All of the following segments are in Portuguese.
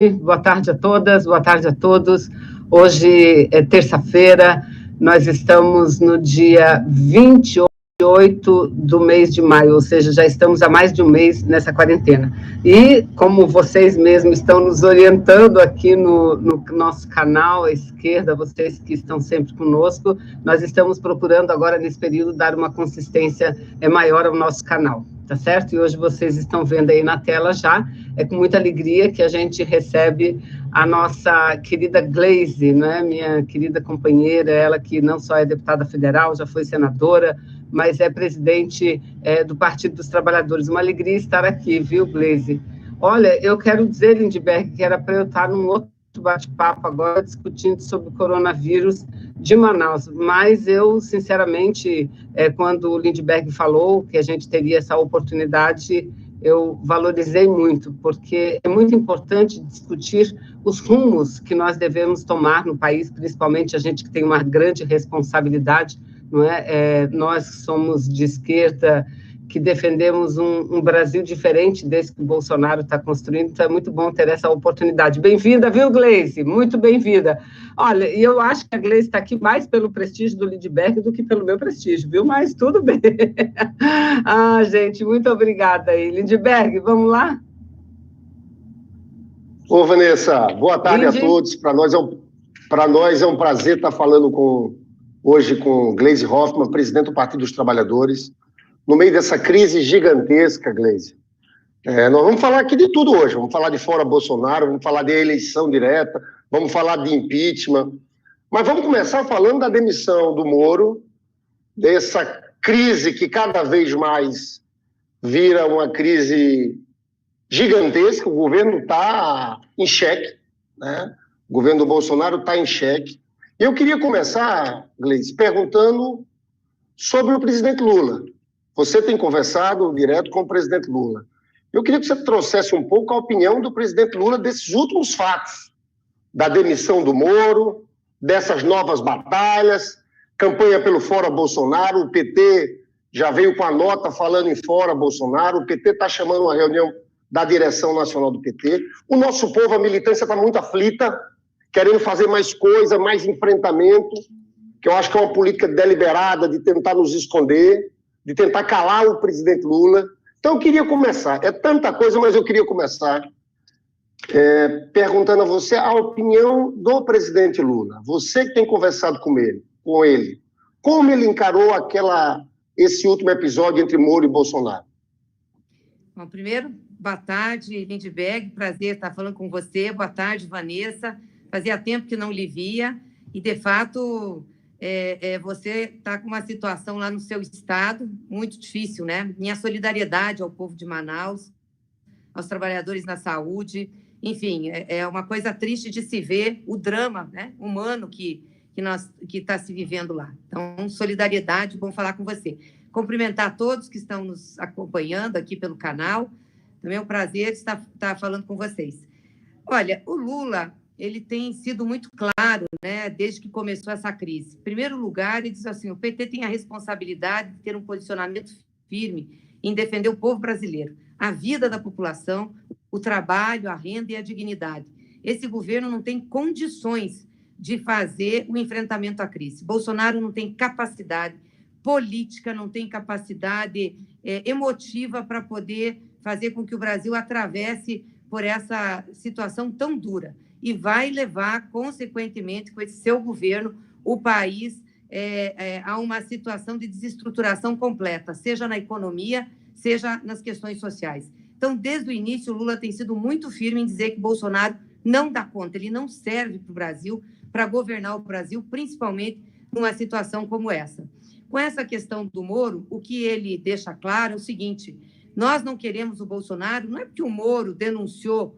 Boa tarde a todas, boa tarde a todos. Hoje é terça-feira, nós estamos no dia 28 do mês de maio, ou seja, já estamos há mais de um mês nessa quarentena. E, como vocês mesmos estão nos orientando aqui no nosso canal à esquerda, vocês que estão sempre conosco, nós estamos procurando agora, nesse período, dar uma consistência maior ao nosso canal. Tá certo? E hoje vocês estão vendo aí na tela já, é com muita alegria que a gente recebe a nossa querida Gleisi, né? Minha querida companheira, ela que não só é deputada federal, já foi senadora, mas é presidente do Partido dos Trabalhadores. Uma alegria estar aqui, viu, Gleisi? Olha, eu quero dizer, Lindbergh, que era para eu estar num outro bate-papo agora, discutindo sobre o coronavírus de Manaus, mas eu, sinceramente, quando o Lindbergh falou que a gente teria essa oportunidade, eu valorizei muito, porque é muito importante discutir os rumos que nós devemos tomar no país, principalmente a gente que tem uma grande responsabilidade, não é? Nós somos de esquerda, que defendemos um Brasil diferente desse que o Bolsonaro está construindo, então é muito bom ter essa oportunidade. Bem-vinda, viu, Gleisi? Muito bem-vinda. Olha, e eu acho que a Gleisi está aqui mais pelo prestígio do Lindbergh do que pelo meu prestígio, viu? Mas tudo bem. Ah, gente, muito obrigada aí. Lindbergh, vamos lá? Ô, Vanessa, boa tarde a todos. Para nós é um prazer estar falando hoje com Gleisi Hoffmann, presidente do Partido dos Trabalhadores, no meio dessa crise gigantesca, Gleisi. Nós vamos falar aqui de tudo hoje. Vamos falar de fora Bolsonaro, vamos falar de eleição direta, vamos falar de impeachment. Mas vamos começar falando da demissão do Moro, dessa crise que cada vez mais vira uma crise gigantesca. O governo está em xeque, né? O governo do Bolsonaro está em xeque. Eu queria começar, Gleisi, perguntando sobre o presidente Lula. Você tem conversado direto com o presidente Lula. Eu queria que você trouxesse um pouco a opinião do presidente Lula desses últimos fatos, da demissão do Moro, dessas novas batalhas, campanha pelo Fora Bolsonaro. O PT já veio com a nota falando em Fora Bolsonaro, o PT está chamando uma reunião da direção nacional do PT. O nosso povo, a militância está muito aflita, querendo fazer mais coisa, mais enfrentamento, que eu acho que é uma política deliberada de tentar nos esconder, de tentar calar o presidente Lula. Então, eu queria começar. É tanta coisa, mas eu queria começar perguntando a você a opinião do presidente Lula. Você que tem conversado com ele, como ele encarou esse último episódio entre Moro e Bolsonaro? Bom, primeiro, boa tarde, Lindbergh, prazer estar falando com você. Boa tarde, Vanessa. Fazia tempo que não lhe via e, de fato, você está com uma situação lá no seu estado muito difícil, né? Minha solidariedade ao povo de Manaus, aos trabalhadores na saúde, enfim, é uma coisa triste de se ver o drama, né, humano que está se vivendo lá. Então, solidariedade, bom falar com você. Cumprimentar todos que estão nos acompanhando aqui pelo canal. Também é um prazer estar falando com vocês. Olha, o Lula, ele tem sido muito claro, né, desde que começou essa crise. Em primeiro lugar, ele diz assim, o PT tem a responsabilidade de ter um posicionamento firme em defender o povo brasileiro, a vida da população, o trabalho, a renda e a dignidade. Esse governo não tem condições de fazer o enfrentamento à crise. Bolsonaro não tem capacidade política, não tem capacidade emotiva para poder fazer com que o Brasil atravesse por essa situação tão dura. E vai levar, consequentemente, com esse seu governo, o país a uma situação de desestruturação completa, seja na economia, seja nas questões sociais. Então, desde o início, o Lula tem sido muito firme em dizer que Bolsonaro não dá conta, ele não serve para o Brasil, para governar o Brasil, principalmente numa situação como essa. Com essa questão do Moro, o que ele deixa claro é o seguinte, nós não queremos o Bolsonaro, não é porque o Moro denunciou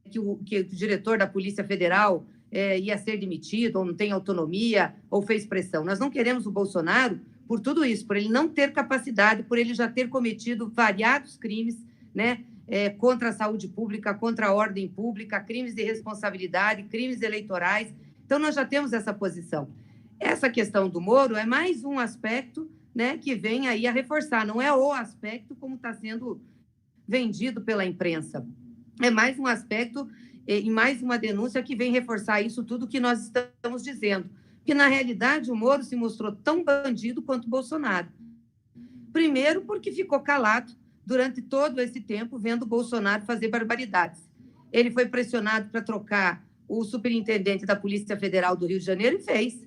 que o diretor da Polícia Federal ia ser demitido, ou não tem autonomia, ou fez pressão. Nós não queremos o Bolsonaro por tudo isso, por ele não ter capacidade, por ele já ter cometido variados crimes, né, contra a saúde pública, contra a ordem pública, crimes de responsabilidade, crimes eleitorais. Então, nós já temos essa posição. Essa questão do Moro é mais um aspecto, né, que vem aí a reforçar, não é o aspecto como está sendo vendido pela imprensa. é mais um aspecto e mais uma denúncia que vem reforçar isso tudo que nós estamos dizendo. Que, na realidade, o Moro se mostrou tão bandido quanto o Bolsonaro. Primeiro, porque ficou calado durante todo esse tempo, vendo o Bolsonaro fazer barbaridades. Ele foi pressionado para trocar o superintendente da Polícia Federal do Rio de Janeiro e fez.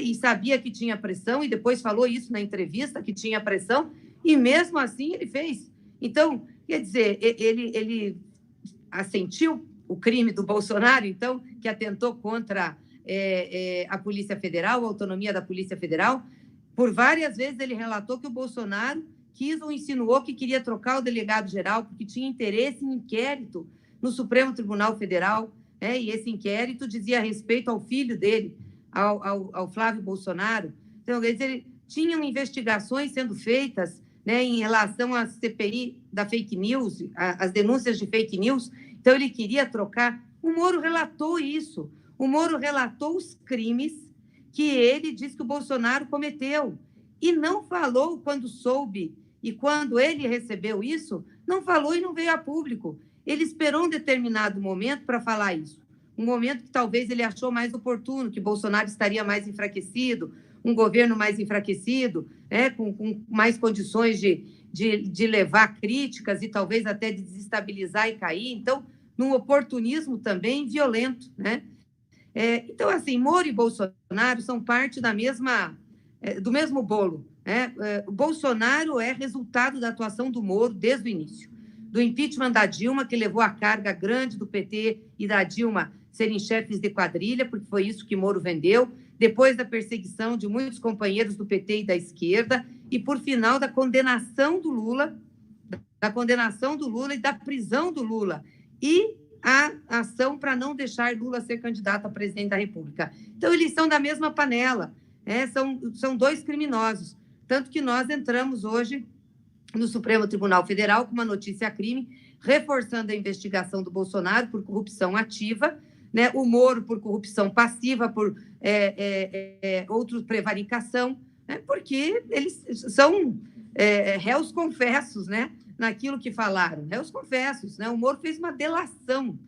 E sabia que tinha pressão, e depois falou isso na entrevista, que tinha pressão, e mesmo assim ele fez. Então, quer dizer, ele assentiu o crime do Bolsonaro, então, que atentou contra a Polícia Federal, a autonomia da Polícia Federal. Por várias vezes ele relatou que o Bolsonaro quis ou insinuou que queria trocar o delegado-geral porque tinha interesse em inquérito no Supremo Tribunal Federal, e esse inquérito dizia respeito ao filho dele, ao Flávio Bolsonaro. Então, quer dizer, tinham investigações sendo feitas, em relação à CPI da fake news, as denúncias de fake news. Então, ele queria trocar. O Moro relatou isso. O Moro relatou os crimes que ele diz que o Bolsonaro cometeu. E não falou quando soube. E quando ele recebeu isso, não falou e não veio a público. Ele esperou um determinado momento para falar isso. Um momento que talvez ele achou mais oportuno, que Bolsonaro estaria mais enfraquecido, um governo mais enfraquecido, com mais condições de levar críticas e talvez até de desestabilizar e cair. Então, num oportunismo também violento, Então, assim, Moro e Bolsonaro são parte do mesmo bolo. O Bolsonaro é resultado da atuação do Moro desde o início. Do impeachment da Dilma, que levou a carga grande do PT e da Dilma serem chefes de quadrilha, porque foi isso que Moro vendeu, depois da perseguição de muitos companheiros do PT e da esquerda, e, por final, da condenação do Lula e da prisão do Lula, e a ação para não deixar Lula ser candidato a presidente da República. Então, eles são da mesma panela, são dois criminosos. Tanto que nós entramos hoje no Supremo Tribunal Federal com uma notícia-crime, reforçando a investigação do Bolsonaro por corrupção ativa, o Moro por corrupção passiva, por outros prevaricação, porque eles são réus confessos, naquilo que falaram, réus confessos. O Moro fez uma delação.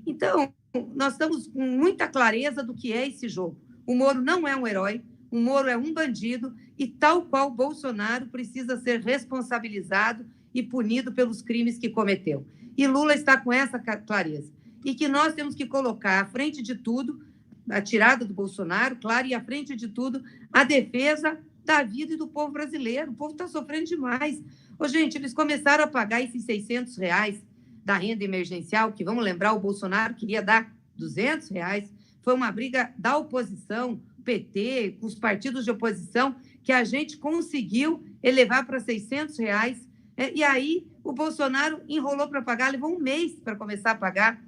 Então, nós estamos com muita clareza do que é esse jogo. O Moro não é um herói, o Moro é um bandido e, tal qual Bolsonaro, precisa ser responsabilizado e punido pelos crimes que cometeu. E Lula está com essa clareza. E que nós temos que colocar à frente de tudo a tirada do Bolsonaro, claro, e à frente de tudo a defesa da vida e do povo brasileiro. O povo está sofrendo demais. Gente, eles começaram a pagar esses R$600 da renda emergencial, que, vamos lembrar, o Bolsonaro queria dar R$200. Foi uma briga da oposição, PT, com os partidos de oposição, que a gente conseguiu elevar para R$600. E aí o Bolsonaro enrolou para pagar, levou um mês para começar a pagar,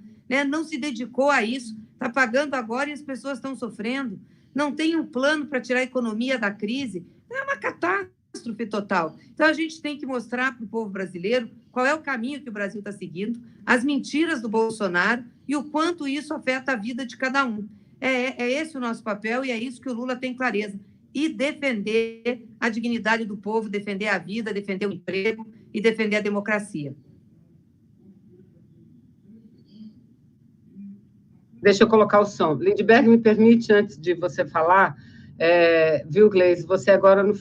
não se dedicou a isso, está pagando agora e as pessoas estão sofrendo, não tem um plano para tirar a economia da crise, é uma catástrofe total. Então, a gente tem que mostrar para o povo brasileiro qual é o caminho que o Brasil está seguindo, as mentiras do Bolsonaro e o quanto isso afeta a vida de cada um. É esse o nosso papel e é isso que o Lula tem clareza. E defender a dignidade do povo, defender a vida, defender o emprego e defender a democracia. Deixa eu colocar o som. Lindbergh, me permite, antes de você falar, viu, Gleisi, você agora no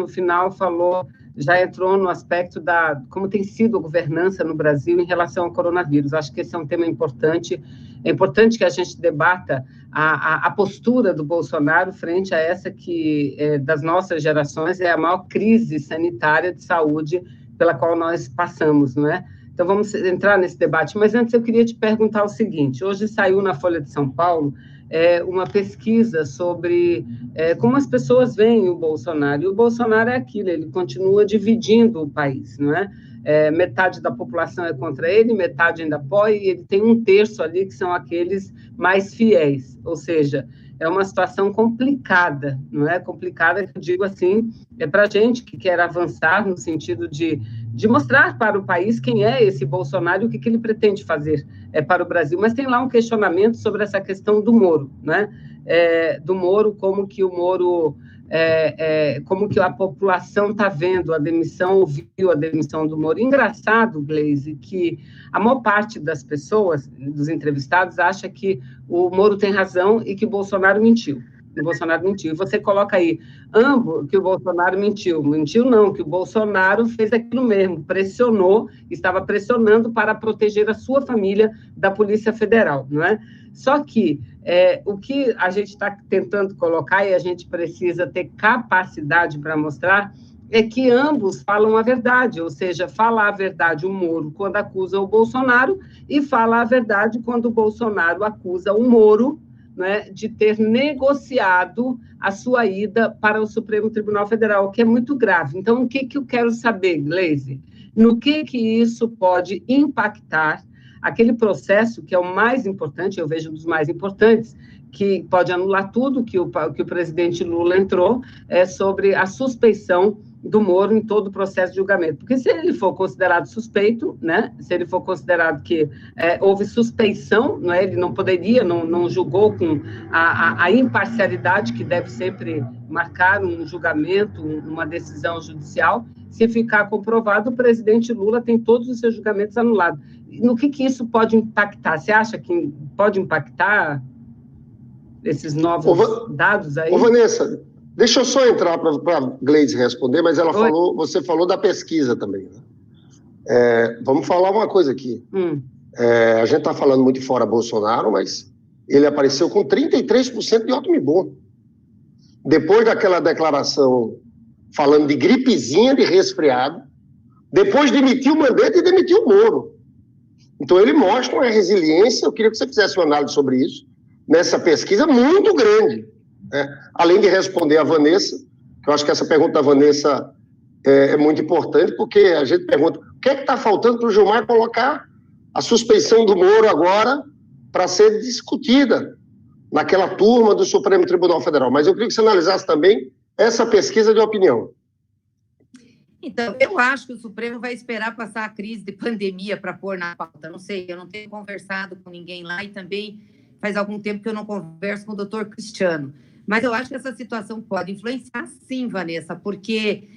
final falou, já entrou no aspecto da como tem sido a governança no Brasil em relação ao coronavírus. Acho que esse é um tema importante. É importante que a gente debata a postura do Bolsonaro frente a essa que, das nossas gerações, é a maior crise sanitária de saúde pela qual nós passamos, não é? Então, vamos entrar nesse debate. Mas antes eu queria te perguntar o seguinte, hoje saiu na Folha de São Paulo uma pesquisa sobre como as pessoas veem o Bolsonaro. E o Bolsonaro é aquilo, ele continua dividindo o país, não é? Metade da população é contra ele, metade ainda apoia, e ele tem um terço ali que são aqueles mais fiéis, ou seja, é uma situação complicada, não é? Complicada, que eu digo assim, para a gente que quer avançar no sentido de mostrar para o país quem é esse Bolsonaro e o que ele pretende fazer para o Brasil. Mas tem lá um questionamento sobre essa questão do Moro, né? Do Moro, como que o Moro como que a população está vendo a demissão, ouviu a demissão do Moro. Engraçado, Gleisi, que a maior parte das pessoas, dos entrevistados, acha que o Moro tem razão e que o Bolsonaro mentiu. O Bolsonaro mentiu. E você coloca aí, ambos, que o Bolsonaro mentiu. Mentiu não, que o Bolsonaro fez aquilo mesmo, pressionou, estava pressionando para proteger a sua família da Polícia Federal, não é? Só que o que a gente está tentando colocar, e a gente precisa ter capacidade para mostrar, é que ambos falam a verdade, ou seja, fala a verdade o Moro quando acusa o Bolsonaro e fala a verdade quando o Bolsonaro acusa o Moro, né, de ter negociado a sua ida para o Supremo Tribunal Federal, o que é muito grave. Então, o que eu quero saber, Gleisi? No que isso pode impactar aquele processo que é o mais importante, eu vejo um dos mais importantes, que pode anular tudo que o presidente Lula entrou, sobre a suspeição do Moro em todo o processo de julgamento. Porque se ele for considerado suspeito, né, se ele for considerado que houve suspeição, não é, ele não poderia, não julgou com a imparcialidade que deve sempre marcar um julgamento, uma decisão judicial, se ficar comprovado, o presidente Lula tem todos os seus julgamentos anulados. No que isso pode impactar? Você acha que pode impactar esses novos dados aí? Ô, Vanessa, deixa eu só entrar para a Gleisi responder, mas você falou da pesquisa também. Né? Vamos falar uma coisa aqui. A gente está falando muito de fora Bolsonaro, mas ele apareceu com 33% de ótimo e bom. Depois daquela declaração falando de gripezinha, de resfriado, depois demitiu o Mandetta e demitiu o Moro. Então ele mostra uma resiliência, eu queria que você fizesse uma análise sobre isso, nessa pesquisa muito grande. Né? Além de responder a Vanessa, que eu acho que essa pergunta da Vanessa é muito importante, porque a gente pergunta, o que é que está faltando para o Gilmar colocar a suspeição do Moro agora para ser discutida naquela turma do Supremo Tribunal Federal? Mas eu queria que você analisasse também essa pesquisa de opinião. Então, eu acho que o Supremo vai esperar passar a crise de pandemia para pôr na pauta. Não sei, eu não tenho conversado com ninguém lá e também faz algum tempo que eu não converso com o doutor Cristiano. Mas eu acho que essa situação pode influenciar, sim, Vanessa, porque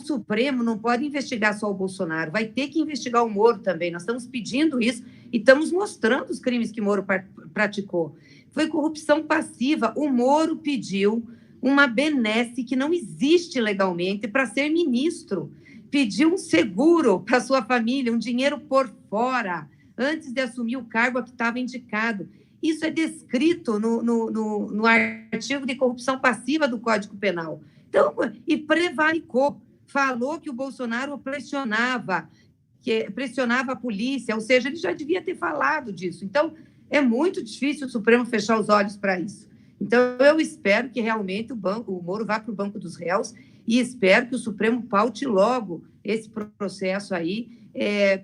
o Supremo não pode investigar só o Bolsonaro, vai ter que investigar o Moro também. Nós estamos pedindo isso e estamos mostrando os crimes que o Moro praticou. Foi corrupção passiva. O Moro pediu uma benesse que não existe legalmente para ser ministro. Pediu um seguro para sua família, um dinheiro por fora, antes de assumir o cargo a que estava indicado. Isso é descrito no artigo de corrupção passiva do Código Penal. Então, e prevaricou, falou que o Bolsonaro pressionava a polícia, ou seja, ele já devia ter falado disso. Então, é muito difícil o Supremo fechar os olhos para isso. Então, eu espero que realmente o Moro vá para o banco dos réus e espero que o Supremo paute logo esse processo aí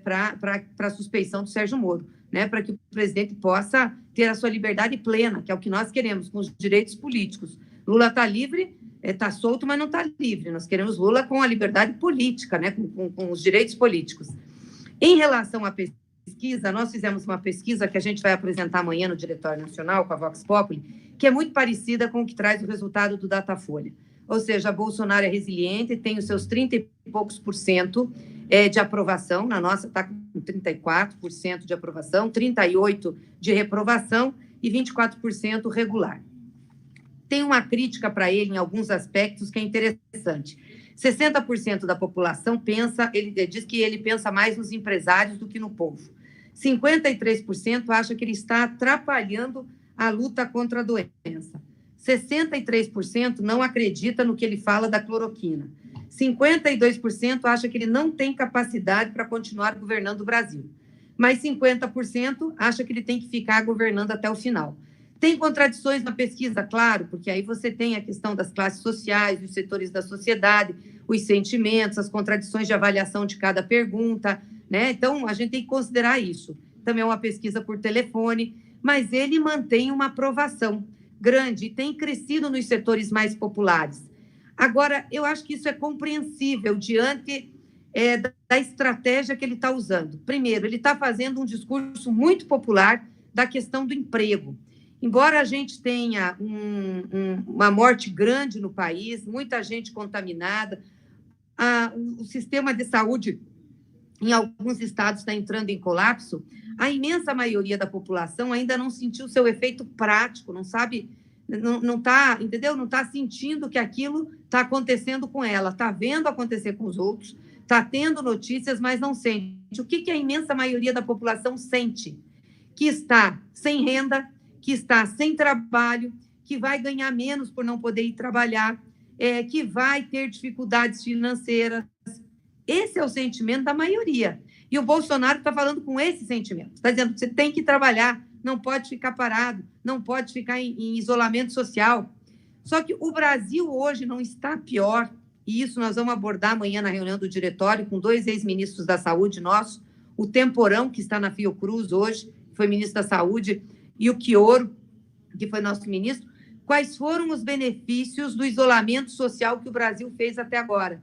para a suspeição do Sérgio Moro, né? Para que o presidente possa ter a sua liberdade plena, que é o que nós queremos, com os direitos políticos. Lula está livre, está solto, mas não está livre. Nós queremos Lula com a liberdade política, né? Com os direitos políticos. Em relação à pesquisa, nós fizemos uma pesquisa que a gente vai apresentar amanhã no Diretório Nacional, com a Vox Populi, que é muito parecida com o que traz o resultado do Datafolha. Ou seja, Bolsonaro é resiliente, tem os seus 30 e poucos por cento de aprovação, na nossa está com 34% de aprovação, 38% de reprovação e 24% regular. Tem uma crítica para ele em alguns aspectos que é interessante. 60% da população ele diz que ele pensa mais nos empresários do que no povo. 53% acha que ele está atrapalhando a luta contra a doença. 63% não acredita no que ele fala da cloroquina. 52% acha que ele não tem capacidade para continuar governando o Brasil. Mas 50% acha que ele tem que ficar governando até o final. Tem contradições na pesquisa, claro, porque aí você tem a questão das classes sociais, dos setores da sociedade, os sentimentos, as contradições de avaliação de cada pergunta, né? Então, a gente tem que considerar isso. Também é uma pesquisa por telefone, mas ele mantém uma aprovação grande e tem crescido nos setores mais populares. Agora, eu acho que isso é compreensível diante da estratégia que ele está usando. Primeiro, ele está fazendo um discurso muito popular da questão do emprego. embora a gente tenha uma morte grande no país, muita gente contaminada, o sistema de saúde em alguns estados está entrando em colapso, a imensa maioria da população ainda não sentiu seu efeito prático, não sabe, não está, entendeu? Não está sentindo que aquilo está acontecendo com ela, está vendo acontecer com os outros, está tendo notícias, mas não sente. O que a imensa maioria da população sente? Que está sem renda, que está sem trabalho, que vai ganhar menos por não poder ir trabalhar, que vai ter dificuldades financeiras. Esse é o sentimento da maioria. E o Bolsonaro está falando com esse sentimento. Está dizendo que você tem que trabalhar, não pode ficar parado, não pode ficar em isolamento social. Só que o Brasil hoje não está pior, e isso nós vamos abordar amanhã na reunião do diretório com 2 ex-ministros da Saúde nossos, o Temporão, que está na Fiocruz hoje, que foi ministro da Saúde, e o Quioro, que foi nosso ministro. Quais foram os benefícios do isolamento social que o Brasil fez até agora?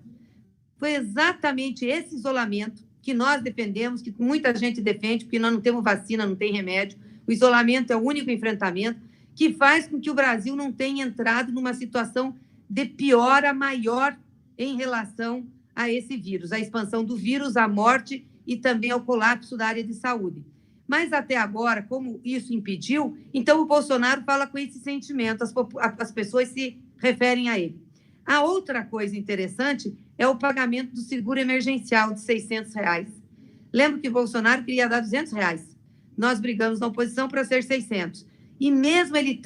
Foi exatamente esse isolamento que nós defendemos, que muita gente defende, porque nós não temos vacina, não tem remédio. O isolamento é o único enfrentamento que faz com que o Brasil não tenha entrado numa situação de piora maior em relação a esse vírus, a expansão do vírus, a morte e também ao colapso da área de saúde. Mas até agora, como isso impediu, então o Bolsonaro fala com esse sentimento, as pessoas se referem a ele. A outra coisa interessante é o pagamento do seguro emergencial de R$600. Lembro que o Bolsonaro queria dar R$200. Nós brigamos na oposição para ser 600. E mesmo ele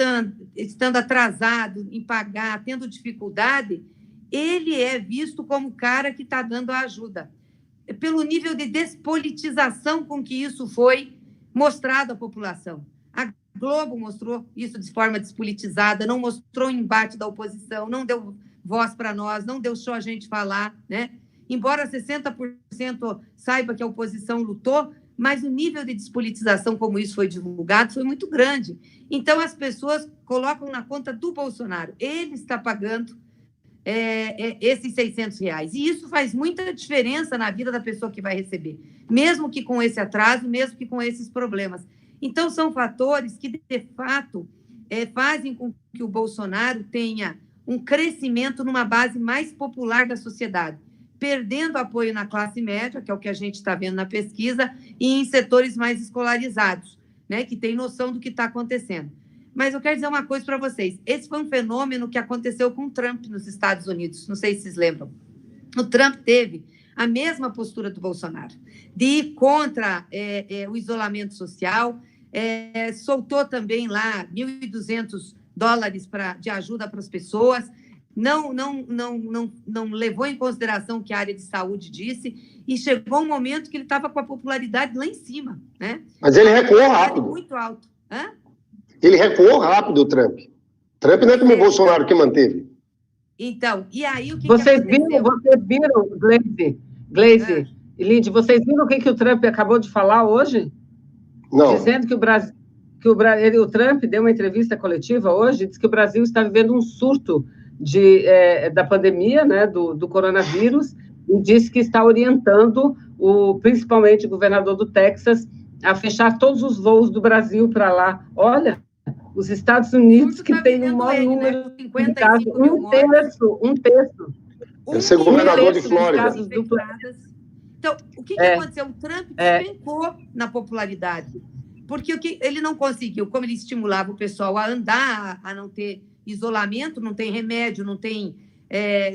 estando atrasado em pagar, tendo dificuldade, ele é visto como o cara que está dando a ajuda. Pelo nível de despolitização com que isso foi mostrado à população. A Globo mostrou isso de forma despolitizada, não mostrou o embate da oposição, não deu voz para nós, não deixou a gente falar, né? Embora 60% saiba que a oposição lutou, mas o nível de despolitização como isso foi divulgado foi muito grande. Então, as pessoas colocam na conta do Bolsonaro. Ele está pagando esses R$600. E isso faz muita diferença na vida da pessoa que vai receber, mesmo que com esse atraso, mesmo que com esses problemas. Então, são fatores que, de fato, fazem com que o Bolsonaro tenha um crescimento numa base mais popular da sociedade, perdendo apoio na classe média, que é o que a gente está vendo na pesquisa, e em setores mais escolarizados, né, que têm noção do que está acontecendo. Mas eu quero dizer uma coisa para vocês. Esse foi um fenômeno que aconteceu com o Trump nos Estados Unidos. Não sei se vocês lembram. O Trump teve a mesma postura do Bolsonaro, de ir contra o isolamento social, soltou também lá $1.200 de ajuda para as pessoas, não levou em consideração o que a área de saúde disse, e chegou um momento que ele estava com a popularidade lá em cima, né? Mas ele recuou rápido. Muito alto. Hã? Ele recuou rápido, o Trump. Trump não é como o Bolsonaro que manteve. Então, e aí o que vocês aconteceu? Vocês viram, Gleisi e Linde, vocês viram o que o Trump acabou de falar hoje? Não. Dizendo que o Trump deu uma entrevista coletiva hoje, disse que o Brasil está vivendo um surto da pandemia, né, do coronavírus, e disse que está orientando principalmente o governador do Texas a fechar todos os voos do Brasil para lá. Olha, os Estados Unidos, que tem um maior número de casos, um terço. Ele ser governador de Flórida. Então, o que aconteceu? O Trump despencou na popularidade, porque ele não conseguiu, como ele estimulava o pessoal a andar, a não ter isolamento, não tem remédio, não tem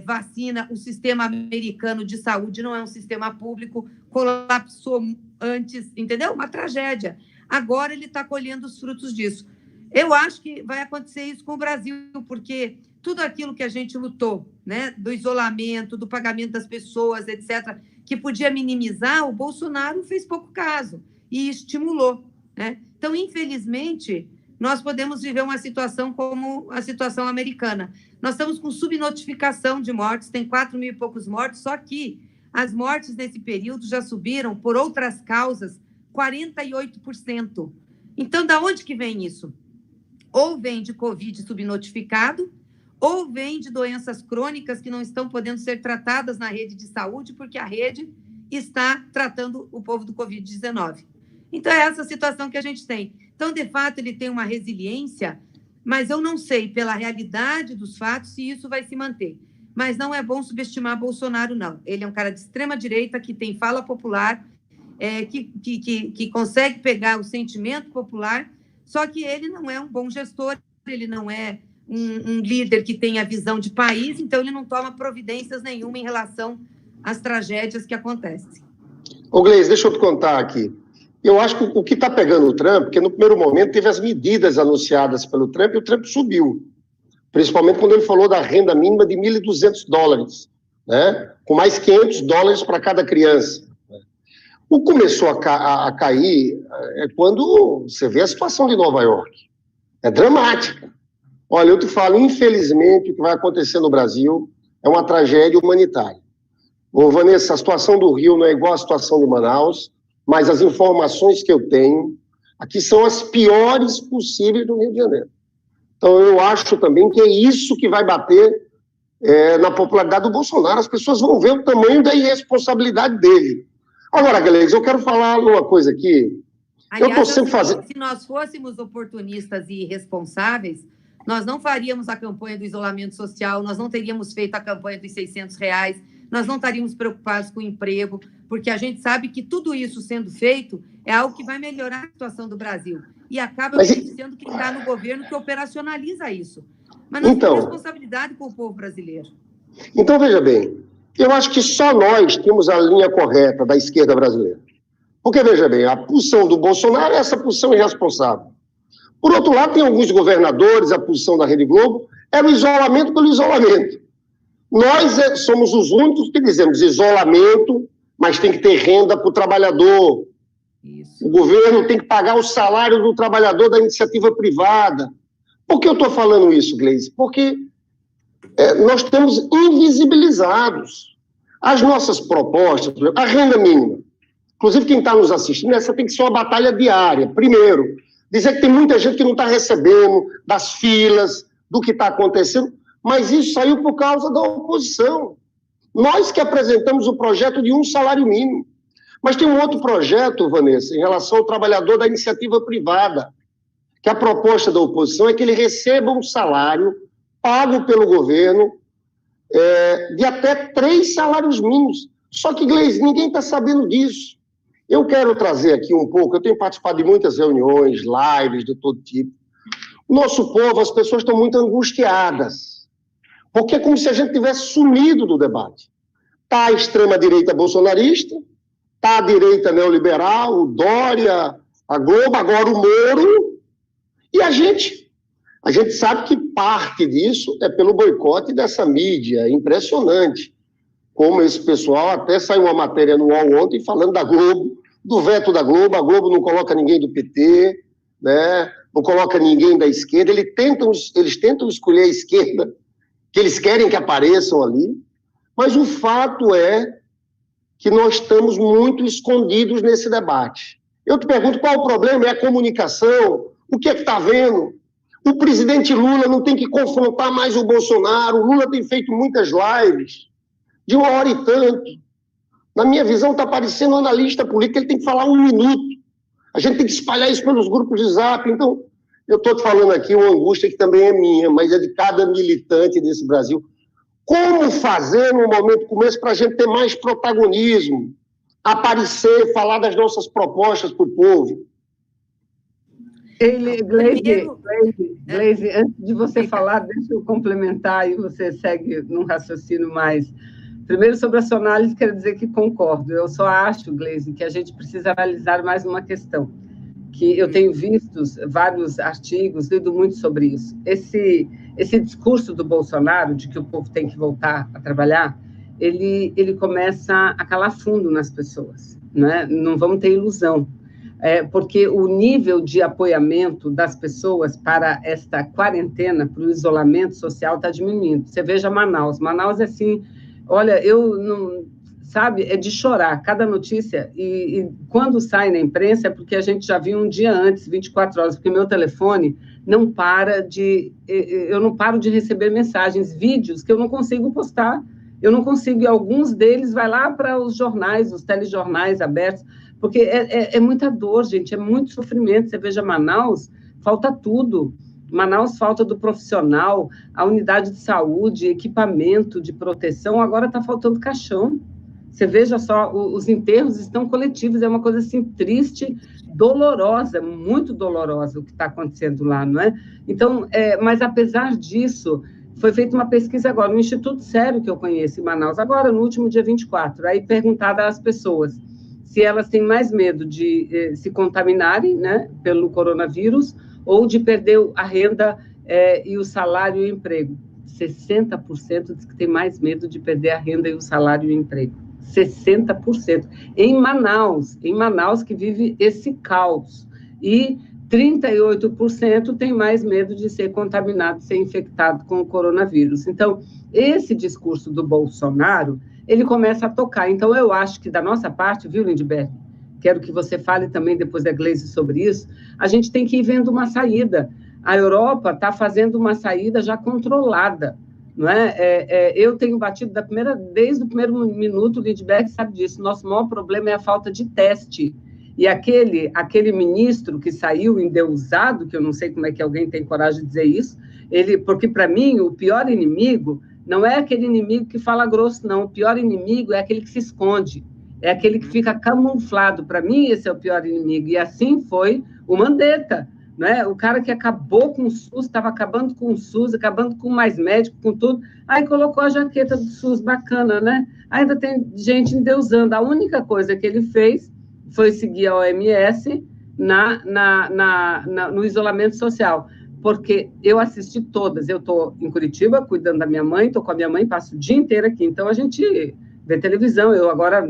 vacina, o sistema americano de saúde não é um sistema público, colapsou antes, entendeu? Uma tragédia. Agora ele está colhendo os frutos disso. Eu acho que vai acontecer isso com o Brasil, porque tudo aquilo que a gente lutou, né, do isolamento, do pagamento das pessoas, etc., que podia minimizar, o Bolsonaro fez pouco caso e estimulou, né? Então, infelizmente, nós podemos viver uma situação como a situação americana. Nós estamos com subnotificação de mortes, tem 4.000 e poucos mortos, só que as mortes nesse período já subiram, por outras causas, 48%. Então, da onde que vem isso? Ou vem de Covid subnotificado, ou vem de doenças crônicas que não estão podendo ser tratadas na rede de saúde, porque a rede está tratando o povo do Covid-19. Então, é essa situação que a gente tem. Então, de fato, ele tem uma resiliência, mas eu não sei, pela realidade dos fatos, se isso vai se manter. Mas não é bom subestimar Bolsonaro, não. Ele é um cara de extrema-direita, que tem fala popular, que consegue pegar o sentimento popular, só que ele não é um bom gestor, ele não é um líder que tem a visão de país, então ele não toma providências nenhuma em relação às tragédias que acontecem. Ô, Gleisi, deixa eu te contar aqui. Eu acho que o que está pegando o Trump, porque no primeiro momento teve as medidas anunciadas pelo Trump e o Trump subiu. Principalmente quando ele falou da renda mínima de $1.200, né? Com mais $500 para cada criança. O que começou a cair é quando você vê a situação de Nova York. É dramática. Olha, eu te falo, infelizmente, o que vai acontecer no Brasil é uma tragédia humanitária. Ô, Vanessa, a situação do Rio não é igual à situação de Manaus, mas as informações que eu tenho aqui são as piores possíveis do Rio de Janeiro. Então, eu acho também que é isso que vai bater na popularidade do Bolsonaro. As pessoas vão ver o tamanho da irresponsabilidade dele. Agora, Gleisi, eu quero falar uma coisa aqui. Aliás, eu estou sempre fazendo... se nós fôssemos oportunistas e irresponsáveis, nós não faríamos a campanha do isolamento social, nós não teríamos feito a campanha dos R$600, nós não estaríamos preocupados com o emprego, porque a gente sabe que tudo isso sendo feito é algo que vai melhorar a situação do Brasil. E acaba beneficiando quem está no governo que operacionaliza isso. Mas nós temos responsabilidade com o povo brasileiro. Então, veja bem, eu acho que só nós temos a linha correta da esquerda brasileira. Porque, veja bem, a posição do Bolsonaro é essa posição irresponsável. Por outro lado, tem alguns governadores, a posição da Rede Globo é o isolamento pelo isolamento. Nós somos os únicos que dizemos isolamento, mas tem que ter renda para o trabalhador. Isso. O governo tem que pagar o salário do trabalhador da iniciativa privada. Por que eu estou falando isso, Gleisi? Porque nós estamos invisibilizados. As nossas propostas, por exemplo, a renda mínima. Inclusive, quem está nos assistindo, essa tem que ser uma batalha diária. Primeiro, dizer que tem muita gente que não está recebendo, das filas, do que está acontecendo, mas isso saiu por causa da oposição. Nós que apresentamos o projeto de um salário mínimo. Mas tem um outro projeto, Vanessa, em relação ao trabalhador da iniciativa privada, que a proposta da oposição é que ele receba um salário pago pelo governo de até 3 salários mínimos. Só que, Gleisi, ninguém está sabendo disso. Eu quero trazer aqui um pouco, eu tenho participado de muitas reuniões, lives de todo tipo. O nosso povo, as pessoas estão muito angustiadas, porque é como se a gente tivesse sumido do debate. Está a extrema-direita bolsonarista, está a direita neoliberal, o Dória, a Globo, agora o Moro, e a gente sabe que parte disso é pelo boicote dessa mídia, impressionante. Como esse pessoal, até saiu uma matéria no UOL ontem falando da Globo, do veto da Globo, a Globo não coloca ninguém do PT, né? Não coloca ninguém da esquerda, eles tentam escolher a esquerda, que eles querem que apareçam ali, mas o fato é que nós estamos muito escondidos nesse debate. Eu te pergunto, qual o problema? É a comunicação? O que é que está vendo? O presidente Lula não tem que confrontar mais o Bolsonaro, o Lula tem feito muitas lives, de 1 hora e tanto. Na minha visão, está parecendo um analista político, ele tem que falar 1 minuto. A gente tem que espalhar isso pelos grupos de zap. Então, eu estou te falando aqui uma angústia que também é minha, mas é de cada militante desse Brasil. Como fazer, no momento como esse, para a gente ter mais protagonismo, aparecer, falar das nossas propostas para o povo? Gleisi, antes de você falar, deixa eu complementar e você segue num raciocínio mais... Primeiro, sobre a sua análise, quero dizer que concordo. Eu só acho, Gleisi, que a gente precisa analisar mais uma questão, que eu tenho visto vários artigos, lido muito sobre isso. Esse discurso do Bolsonaro, de que o povo tem que voltar a trabalhar, ele começa a calar fundo nas pessoas, né? Não vamos ter ilusão. Porque o nível de apoiamento das pessoas para esta quarentena, para o isolamento social, está diminuindo. Você veja Manaus. Manaus é assim, olha, eu não... Sabe, é de chorar, cada notícia, e quando sai na imprensa é porque a gente já viu um dia antes, 24 horas, porque meu telefone não para de... Eu não paro de receber mensagens, vídeos que eu não consigo postar, eu não consigo, e alguns deles vai lá para os jornais, os telejornais abertos, porque é muita dor, gente, é muito sofrimento. Você veja Manaus, falta tudo. Manaus falta do profissional, a unidade de saúde, equipamento de proteção, agora está faltando caixão. Você veja só, os enterros estão coletivos, é uma coisa assim triste, dolorosa, muito dolorosa o que está acontecendo lá, não é? Então, mas apesar disso, foi feita uma pesquisa agora, no Instituto Sério que eu conheço em Manaus, agora no último dia 24, aí perguntada às pessoas se elas têm mais medo de se contaminarem, né, pelo coronavírus, ou de perder a renda e o salário e o emprego. 60% diz que tem mais medo de perder a renda e o salário e o emprego. 60%. Em Manaus, que vive esse caos. E 38% tem mais medo de ser contaminado, ser infectado com o coronavírus. Então, esse discurso do Bolsonaro, ele começa a tocar. Então, eu acho que da nossa parte, viu, Lindbergh? Quero que você fale também, depois da Gleisi, sobre isso. A gente tem que ir vendo uma saída. A Europa está fazendo uma saída já controlada, não é? Eu tenho batido desde o primeiro minuto, o Lindbergh sabe disso. Nosso maior problema é a falta de teste. E aquele ministro que saiu endeusado, que eu não sei como é que alguém tem coragem de dizer isso, porque, para mim, o pior inimigo não é aquele inimigo que fala grosso, não. O pior inimigo é aquele que se esconde. É aquele que fica camuflado. Para mim, esse é o pior inimigo. E assim foi o Mandetta, né? O cara que acabou com o SUS, estava acabando com o SUS, acabando com mais médico, com tudo. Aí colocou a jaqueta do SUS, bacana, né? Ainda tem gente endeusando. A única coisa que ele fez foi seguir a OMS no isolamento social. Porque eu assisti todas. Eu estou em Curitiba, cuidando da minha mãe, estou com a minha mãe, passo o dia inteiro aqui. Então, a gente ver televisão, eu agora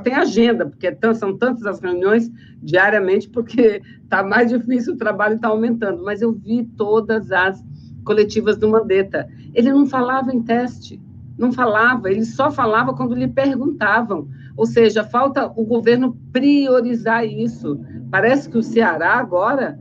tenho agenda, porque são tantas as reuniões diariamente, porque está mais difícil, o trabalho está aumentando, mas eu vi todas as coletivas do Mandetta. Ele não falava em teste, não falava, ele só falava quando lhe perguntavam, ou seja, falta o governo priorizar isso. Parece que o Ceará agora,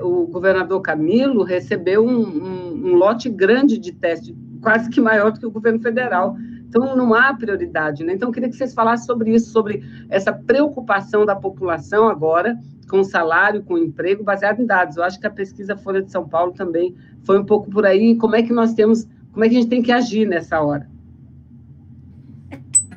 o governador Camilo recebeu um lote grande de teste, quase que maior do que o governo federal. Então, não há prioridade, né? Então, eu queria que vocês falassem sobre isso, sobre essa preocupação da população agora com o salário, com o emprego, baseado em dados. Eu acho que a pesquisa Folha de São Paulo também foi um pouco por aí. Como é que a gente tem que agir nessa hora?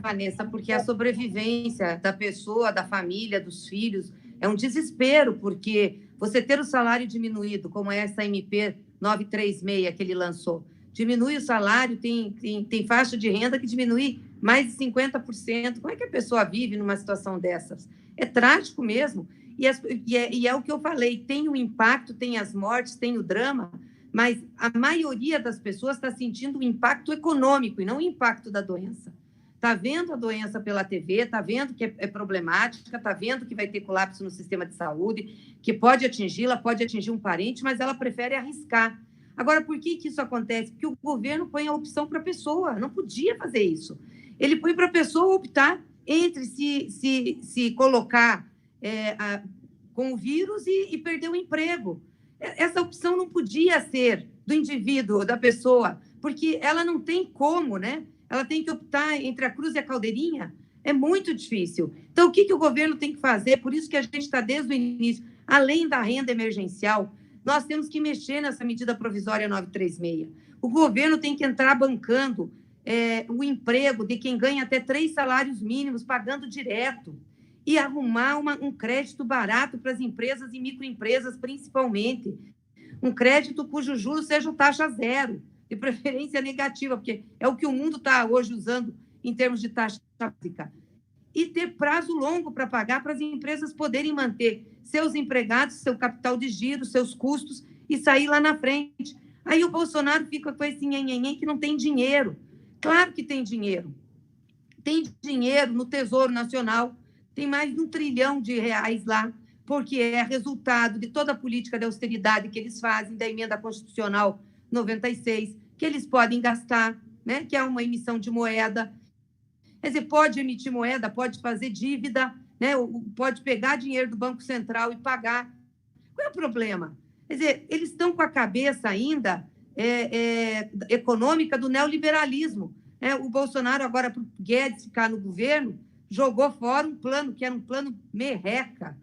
Vanessa, porque a sobrevivência da pessoa, da família, dos filhos, é um desespero, porque você ter o salário diminuído, como essa MP 936 que ele lançou, diminui o salário, tem faixa de renda que diminui mais de 50%. Como é que a pessoa vive numa situação dessas? É trágico mesmo. E é o que eu falei, tem o impacto, tem as mortes, tem o drama, mas a maioria das pessoas está sentindo o impacto econômico e não o impacto da doença. Está vendo a doença pela TV, está vendo que é problemática, está vendo que vai ter colapso no sistema de saúde, que pode atingi-la, pode atingir um parente, mas ela prefere arriscar. Agora, por que isso acontece? Porque o governo põe a opção para a pessoa, não podia fazer isso. Ele põe para a pessoa optar entre se colocar com o vírus e perder o emprego. Essa opção não podia ser do indivíduo, da pessoa, porque ela não tem como, né? Ela tem que optar entre a cruz e a caldeirinha. É muito difícil. Então, o que o governo tem que fazer? Por isso que a gente está desde o início, além da renda emergencial, nós temos que mexer nessa medida provisória 936. O governo tem que entrar bancando o emprego de quem ganha até 3 salários mínimos, pagando direto, e arrumar um crédito barato para as empresas e microempresas, principalmente. Um crédito cujo juros seja taxa zero, de preferência negativa, porque é o que o mundo está hoje usando em termos de taxa básica. E ter prazo longo para pagar, para as empresas poderem manter seus empregados, seu capital de giro, seus custos e sair lá na frente. Aí o Bolsonaro fica com esse nhenhenhen que não tem dinheiro. Claro que tem dinheiro. Tem dinheiro no Tesouro Nacional, tem mais de R$1 trilhão lá, porque é resultado de toda a política de austeridade que eles fazem, da emenda constitucional 96, que eles podem gastar, né? Que é uma emissão de moeda. Quer dizer, pode emitir moeda, pode fazer dívida, né? Pode pegar dinheiro do Banco Central e pagar. Qual é o problema? Quer dizer, eles estão com a cabeça ainda econômica do neoliberalismo. O Bolsonaro, agora, para o Guedes ficar no governo, jogou fora um plano que era um plano merreca,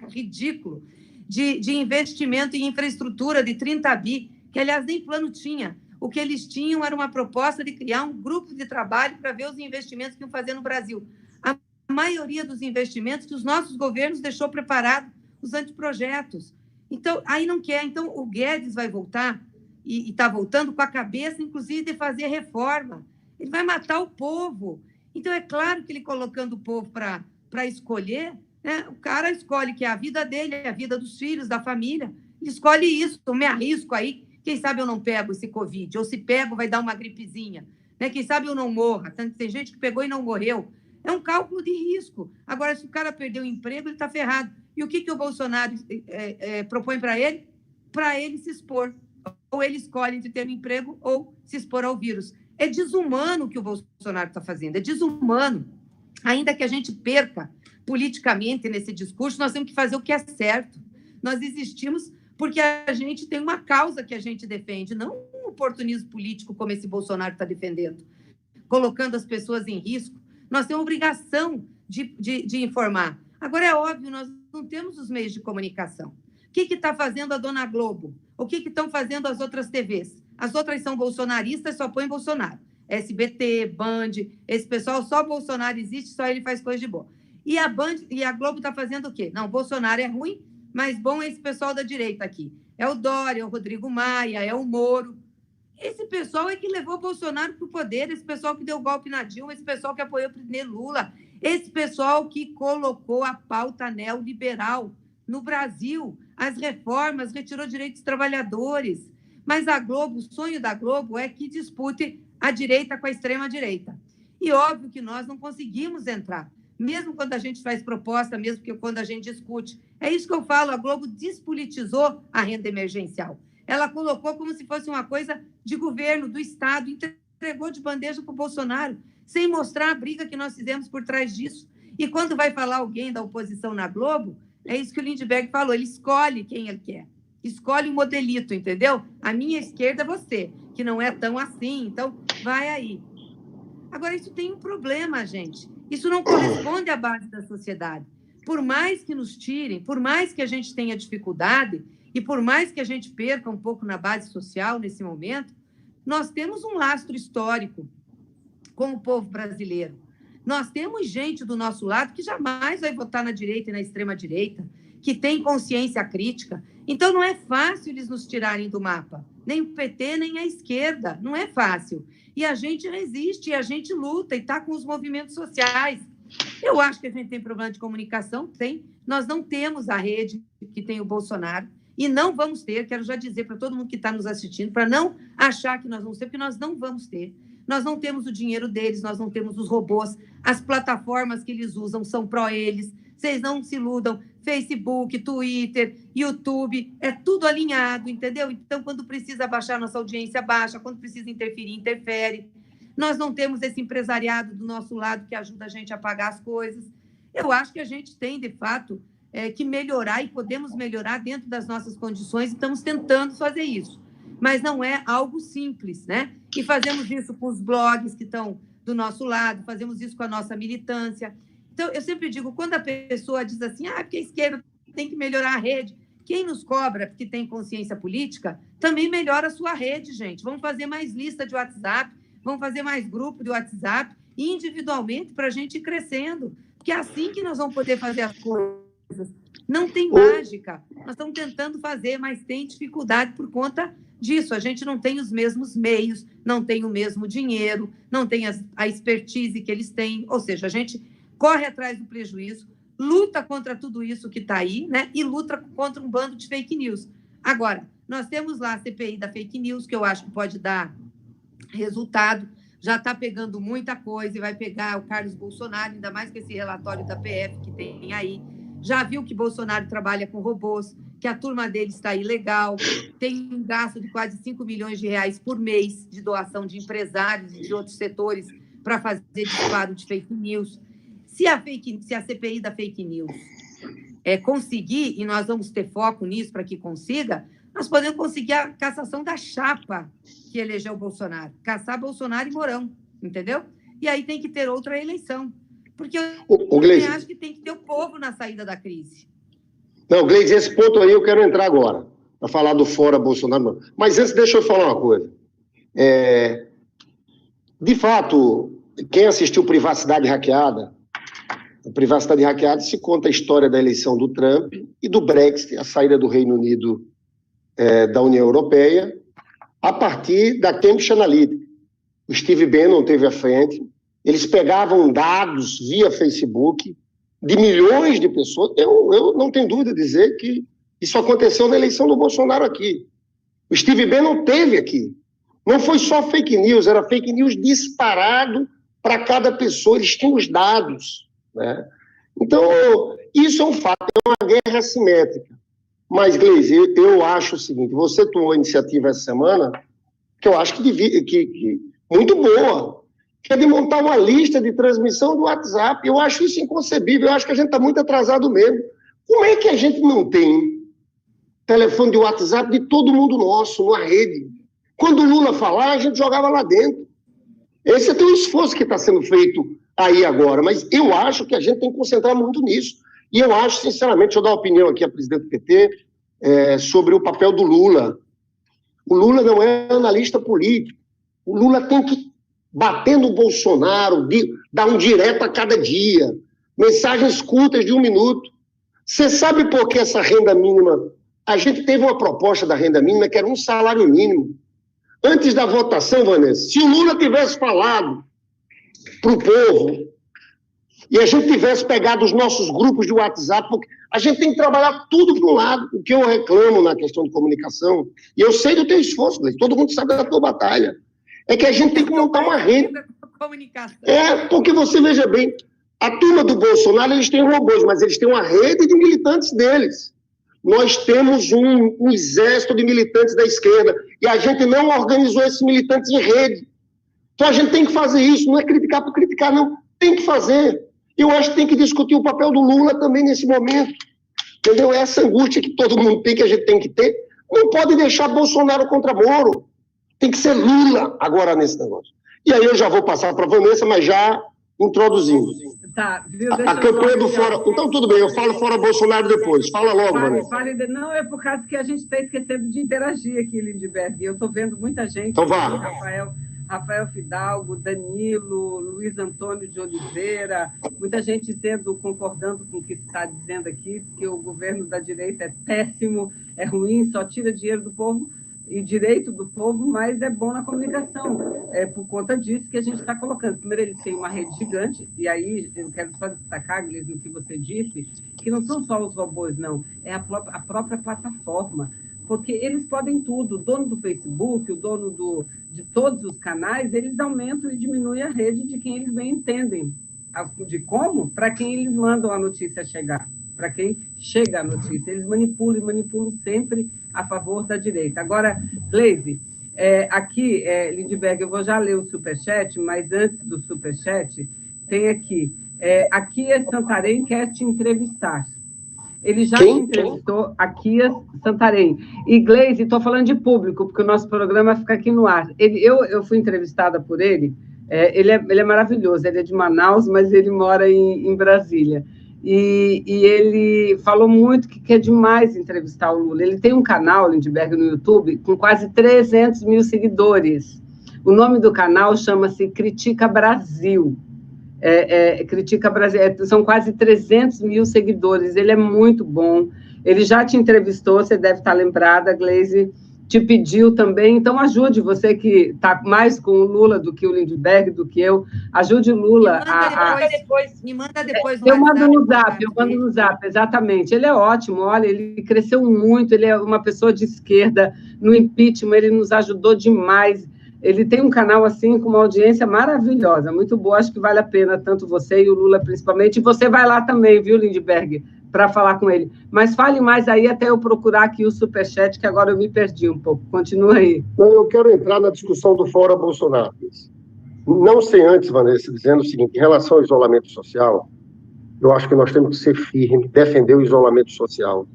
ridículo, de investimento em infraestrutura de 30 bi, que, aliás, nem plano tinha. O que eles tinham era uma proposta de criar um grupo de trabalho para ver os investimentos que iam fazer no Brasil. A maioria dos investimentos que os nossos governos deixou preparado os anteprojetos. Então, aí não quer. Então, o Guedes vai voltar, e está voltando com a cabeça, inclusive, de fazer reforma. Ele vai matar o povo. Então, é claro que ele colocando o povo para escolher, né? O cara escolhe que é a vida dele, é a vida dos filhos, da família. Ele escolhe isso. Eu me arrisco aí. Quem sabe eu não pego esse Covid, ou se pego, vai dar uma gripezinha. Né? Quem sabe eu não morra. Tem gente que pegou e não morreu. É um cálculo de risco. Agora, se o cara perdeu o emprego, ele está ferrado. E o que o Bolsonaro propõe para ele? Para ele se expor. Ou ele escolhe entre ter um emprego ou se expor ao vírus. É desumano o que o Bolsonaro está fazendo. É desumano. Ainda que a gente perca politicamente nesse discurso, nós temos que fazer o que é certo. Nós existimos porque a gente tem uma causa que a gente defende, não um oportunismo político como esse Bolsonaro está defendendo, colocando as pessoas em risco. Nós temos obrigação de informar. Agora, é óbvio, nós não temos os meios de comunicação. O que está fazendo a Dona Globo? O que estão fazendo as outras TVs? As outras são bolsonaristas, só põem Bolsonaro. SBT, Band, esse pessoal, só Bolsonaro existe, só ele faz coisa de boa. E a Globo está fazendo o quê? Não, Bolsonaro é ruim, mas bom é esse pessoal da direita aqui. É o Dória, é o Rodrigo Maia, é o Moro. Esse pessoal é que levou o Bolsonaro para o poder, esse pessoal que deu golpe na Dilma, esse pessoal que apoiou o presidente Lula, esse pessoal que colocou a pauta neoliberal no Brasil, as reformas, retirou direitos dos trabalhadores. Mas a Globo, o sonho da Globo é que dispute a direita com a extrema-direita. E óbvio que nós não conseguimos entrar, mesmo quando a gente faz proposta, mesmo que quando a gente discute. É isso que eu falo, a Globo despolitizou a renda emergencial. Ela colocou como se fosse uma coisa de governo, do Estado, entregou de bandeja para o Bolsonaro, sem mostrar a briga que nós fizemos por trás disso. E quando vai falar alguém da oposição na Globo, é isso que o Lindbergh falou, ele escolhe quem ele quer. Escolhe o modelito, entendeu? A minha esquerda é você, que não é tão assim, então vai aí. Agora, isso tem um problema, gente. Isso não corresponde à base da sociedade. Por mais que nos tirem, por mais que a gente tenha dificuldade e por mais que a gente perca um pouco na base social nesse momento, nós temos um lastro histórico com o povo brasileiro. Nós temos gente do nosso lado que jamais vai votar na direita e na extrema-direita, que tem consciência crítica. Então, não é fácil eles nos tirarem do mapa. Nem o PT, nem a esquerda. Não é fácil. E a gente resiste, e a gente luta, e está com os movimentos sociais. Eu acho que a gente tem problema de comunicação, tem. Nós não temos a rede que tem o Bolsonaro, e não vamos ter, quero já dizer para todo mundo que está nos assistindo, para não achar que nós vamos ter, porque nós não vamos ter. Nós não temos o dinheiro deles, nós não temos os robôs, as plataformas que eles usam são pró eles, vocês não se iludam, Facebook, Twitter, YouTube, é tudo alinhado, entendeu? Então, quando precisa baixar nossa audiência, baixa, quando precisa interferir, interfere. Nós não temos esse empresariado do nosso lado que ajuda a gente a pagar as coisas. Eu acho que a gente tem, de fato, que melhorar e podemos melhorar dentro das nossas condições e estamos tentando fazer isso. Mas não é algo simples, né? E fazemos isso com os blogs que estão do nosso lado, fazemos isso com a nossa militância. Então, eu sempre digo, quando a pessoa diz assim, porque a esquerda tem que melhorar a rede, quem nos cobra porque tem consciência política, também melhora a sua rede, gente. Vamos fazer mais lista de WhatsApp, vamos fazer mais grupo de WhatsApp, individualmente, para a gente ir crescendo. Porque é assim que nós vamos poder fazer as coisas. Não tem mágica. Nós estamos tentando fazer, mas tem dificuldade por conta disso. A gente não tem os mesmos meios, não tem o mesmo dinheiro, não tem a expertise que eles têm. Ou seja, a gente corre atrás do prejuízo, luta contra tudo isso que está aí, né? E luta contra um bando de fake news. Agora, nós temos lá a CPI da fake news, que eu acho que pode dar resultado, já está pegando muita coisa e vai pegar o Carlos Bolsonaro, ainda mais com esse relatório da PF que tem aí. Já viu que Bolsonaro trabalha com robôs, que a turma dele está ilegal, tem um gasto de quase 5 milhões de reais por mês de doação de empresários e de outros setores para fazer disparo de fake news. Se a CPI da fake news conseguir, e nós vamos ter foco nisso para que consiga, nós podemos conseguir a cassação da chapa que elegeu o Bolsonaro. Caçar Bolsonaro e Mourão, entendeu? E aí tem que ter outra eleição. Porque eu também acho que tem que ter o povo na saída da crise. Não, Gleisi, esse ponto aí eu quero entrar agora, para falar do fora Bolsonaro. Mas antes, deixa eu falar uma coisa. De fato, quem assistiu Privacidade Hackeada, se conta a história da eleição do Trump e do Brexit, a saída do Reino Unido da União Europeia, a partir da Cambridge Analytica. O Steve Bannon teve à frente, eles pegavam dados via Facebook de milhões de pessoas. Eu não tenho dúvida de dizer que isso aconteceu na eleição do Bolsonaro aqui. O Steve Bannon teve aqui. Não foi só fake news, era fake news disparado para cada pessoa, eles tinham os dados, né? Então, isso é um fato, é uma guerra assimétrica. Mas, Gleisi, eu acho o seguinte, você tomou a iniciativa essa semana, que eu acho que muito boa, que é de montar uma lista de transmissão do WhatsApp. Eu acho isso inconcebível, eu acho que a gente está muito atrasado mesmo. Como é que a gente não tem telefone de WhatsApp de todo mundo nosso, numa rede? Quando o Lula falar, a gente jogava lá dentro. Esse é o esforço que está sendo feito aí agora, mas eu acho que a gente tem que concentrar muito nisso. E eu acho, sinceramente, deixa eu dar uma opinião aqui à presidente do PT sobre o papel do Lula. O Lula não é analista político. O Lula tem que bater no Bolsonaro, dar um direto a cada dia, mensagens curtas de 1 minuto. Você sabe por que essa renda mínima? A gente teve uma proposta da renda mínima que era um salário mínimo. Antes da votação, Vanessa, se o Lula tivesse falado para o povo e a gente tivesse pegado os nossos grupos de WhatsApp, porque a gente tem que trabalhar tudo para um lado, o que eu reclamo na questão de comunicação, e eu sei do teu esforço, todo mundo sabe da tua batalha, é que a gente tem que montar uma rede. Porque você veja bem, a turma do Bolsonaro, eles têm robôs, mas eles têm uma rede de militantes deles. Nós temos um exército de militantes da esquerda e a gente não organizou esses militantes em rede. Então a gente tem que fazer isso, não é criticar por criticar, não. Tem que fazer. Eu acho que tem que discutir o papel do Lula também nesse momento. Entendeu? Essa angústia que todo mundo tem, que a gente tem que ter, não pode deixar Bolsonaro contra Moro. Tem que ser Lula agora nesse negócio. E aí eu já vou passar para a Vanessa, mas já introduzindo. Tá, viu? A campanha do fora... Então, tudo bem, eu falo fora Bolsonaro depois. Fala logo, Vanessa. Não, é por causa que a gente está esquecendo de interagir aqui, Lindbergh. Eu estou vendo muita gente. Então vá. Rafael Fidalgo, Danilo, Luiz Antônio de Oliveira, muita gente concordando com o que se está dizendo aqui, que o governo da direita é péssimo, é ruim, só tira dinheiro do povo e direito do povo, mas é bom na comunicação. É por conta disso que a gente está colocando. Primeiro, eles têm uma rede gigante, e aí eu quero só destacar, Gleisi, no que você disse, que não são só os robôs, não, é a própria plataforma, porque eles podem tudo. O dono do Facebook, o dono de todos os canais, eles aumentam e diminuem a rede de quem eles bem entendem. De como? Para quem eles mandam a notícia chegar. Para quem chega a notícia. Eles manipulam sempre a favor da direita. Agora, Gleisi, aqui, Lindbergh, eu vou já ler o superchat, mas antes do superchat, tem aqui. Aqui Santarém quer te entrevistar. Ele já te entrevistou, aqui Santarém. E, Gleisi, estou falando de público, porque o nosso programa fica aqui no ar. Eu fui entrevistada por ele. Ele é maravilhoso, ele é de Manaus, mas ele mora em Brasília. E ele falou muito que quer demais entrevistar o Lula. Ele tem um canal, Lindbergh, no YouTube, com quase 300 mil seguidores. O nome do canal chama-se Critica Brasil. Critica Brasil. São quase 300 mil seguidores. Ele é muito bom. Ele já te entrevistou, você deve estar lembrada, Gleisi. Te pediu também, então ajude, você que está mais com o Lula do que o Lindbergh, do que eu, ajude o Lula Me manda depois no WhatsApp. Eu mando no Zap, exatamente. Ele é ótimo, olha, ele cresceu muito, ele é uma pessoa de esquerda, no impeachment ele nos ajudou demais, ele tem um canal assim com uma audiência maravilhosa, muito boa, acho que vale a pena, tanto você e o Lula principalmente, e você vai lá também, viu, Lindbergh, para falar com ele. Mas fale mais aí até eu procurar aqui o superchat, que agora eu me perdi um pouco. Continua aí. Eu quero entrar na discussão do fora Bolsonaro. Não sei antes, Vanessa, dizendo o seguinte, em relação ao isolamento social, eu acho que nós temos que ser firmes, defender o isolamento social,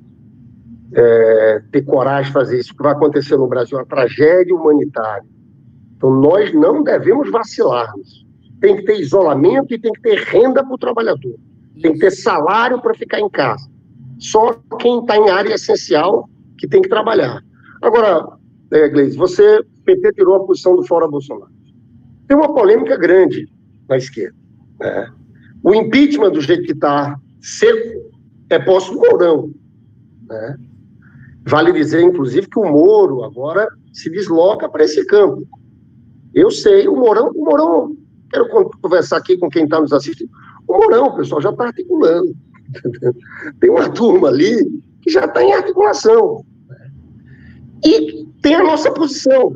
ter coragem de fazer isso. O que vai acontecer no Brasil é uma tragédia humanitária. Então, nós não devemos vacilar nisso. tem que ter isolamento e tem que ter renda para o trabalhador. Tem que ter salário para ficar em casa. Só quem está em área essencial que tem que trabalhar. Agora, Gleisi, o PT tirou a posição do Fora Bolsonaro. Tem uma polêmica grande na esquerda, né? O impeachment, do jeito que está seco, é posto do Mourão, né? Vale dizer, inclusive, que o Moro agora se desloca para esse campo. Eu sei, o Mourão, quero conversar aqui com quem está nos assistindo, o Mourão, o pessoal já está articulando. Tem uma turma ali que já está em articulação. E tem a nossa posição,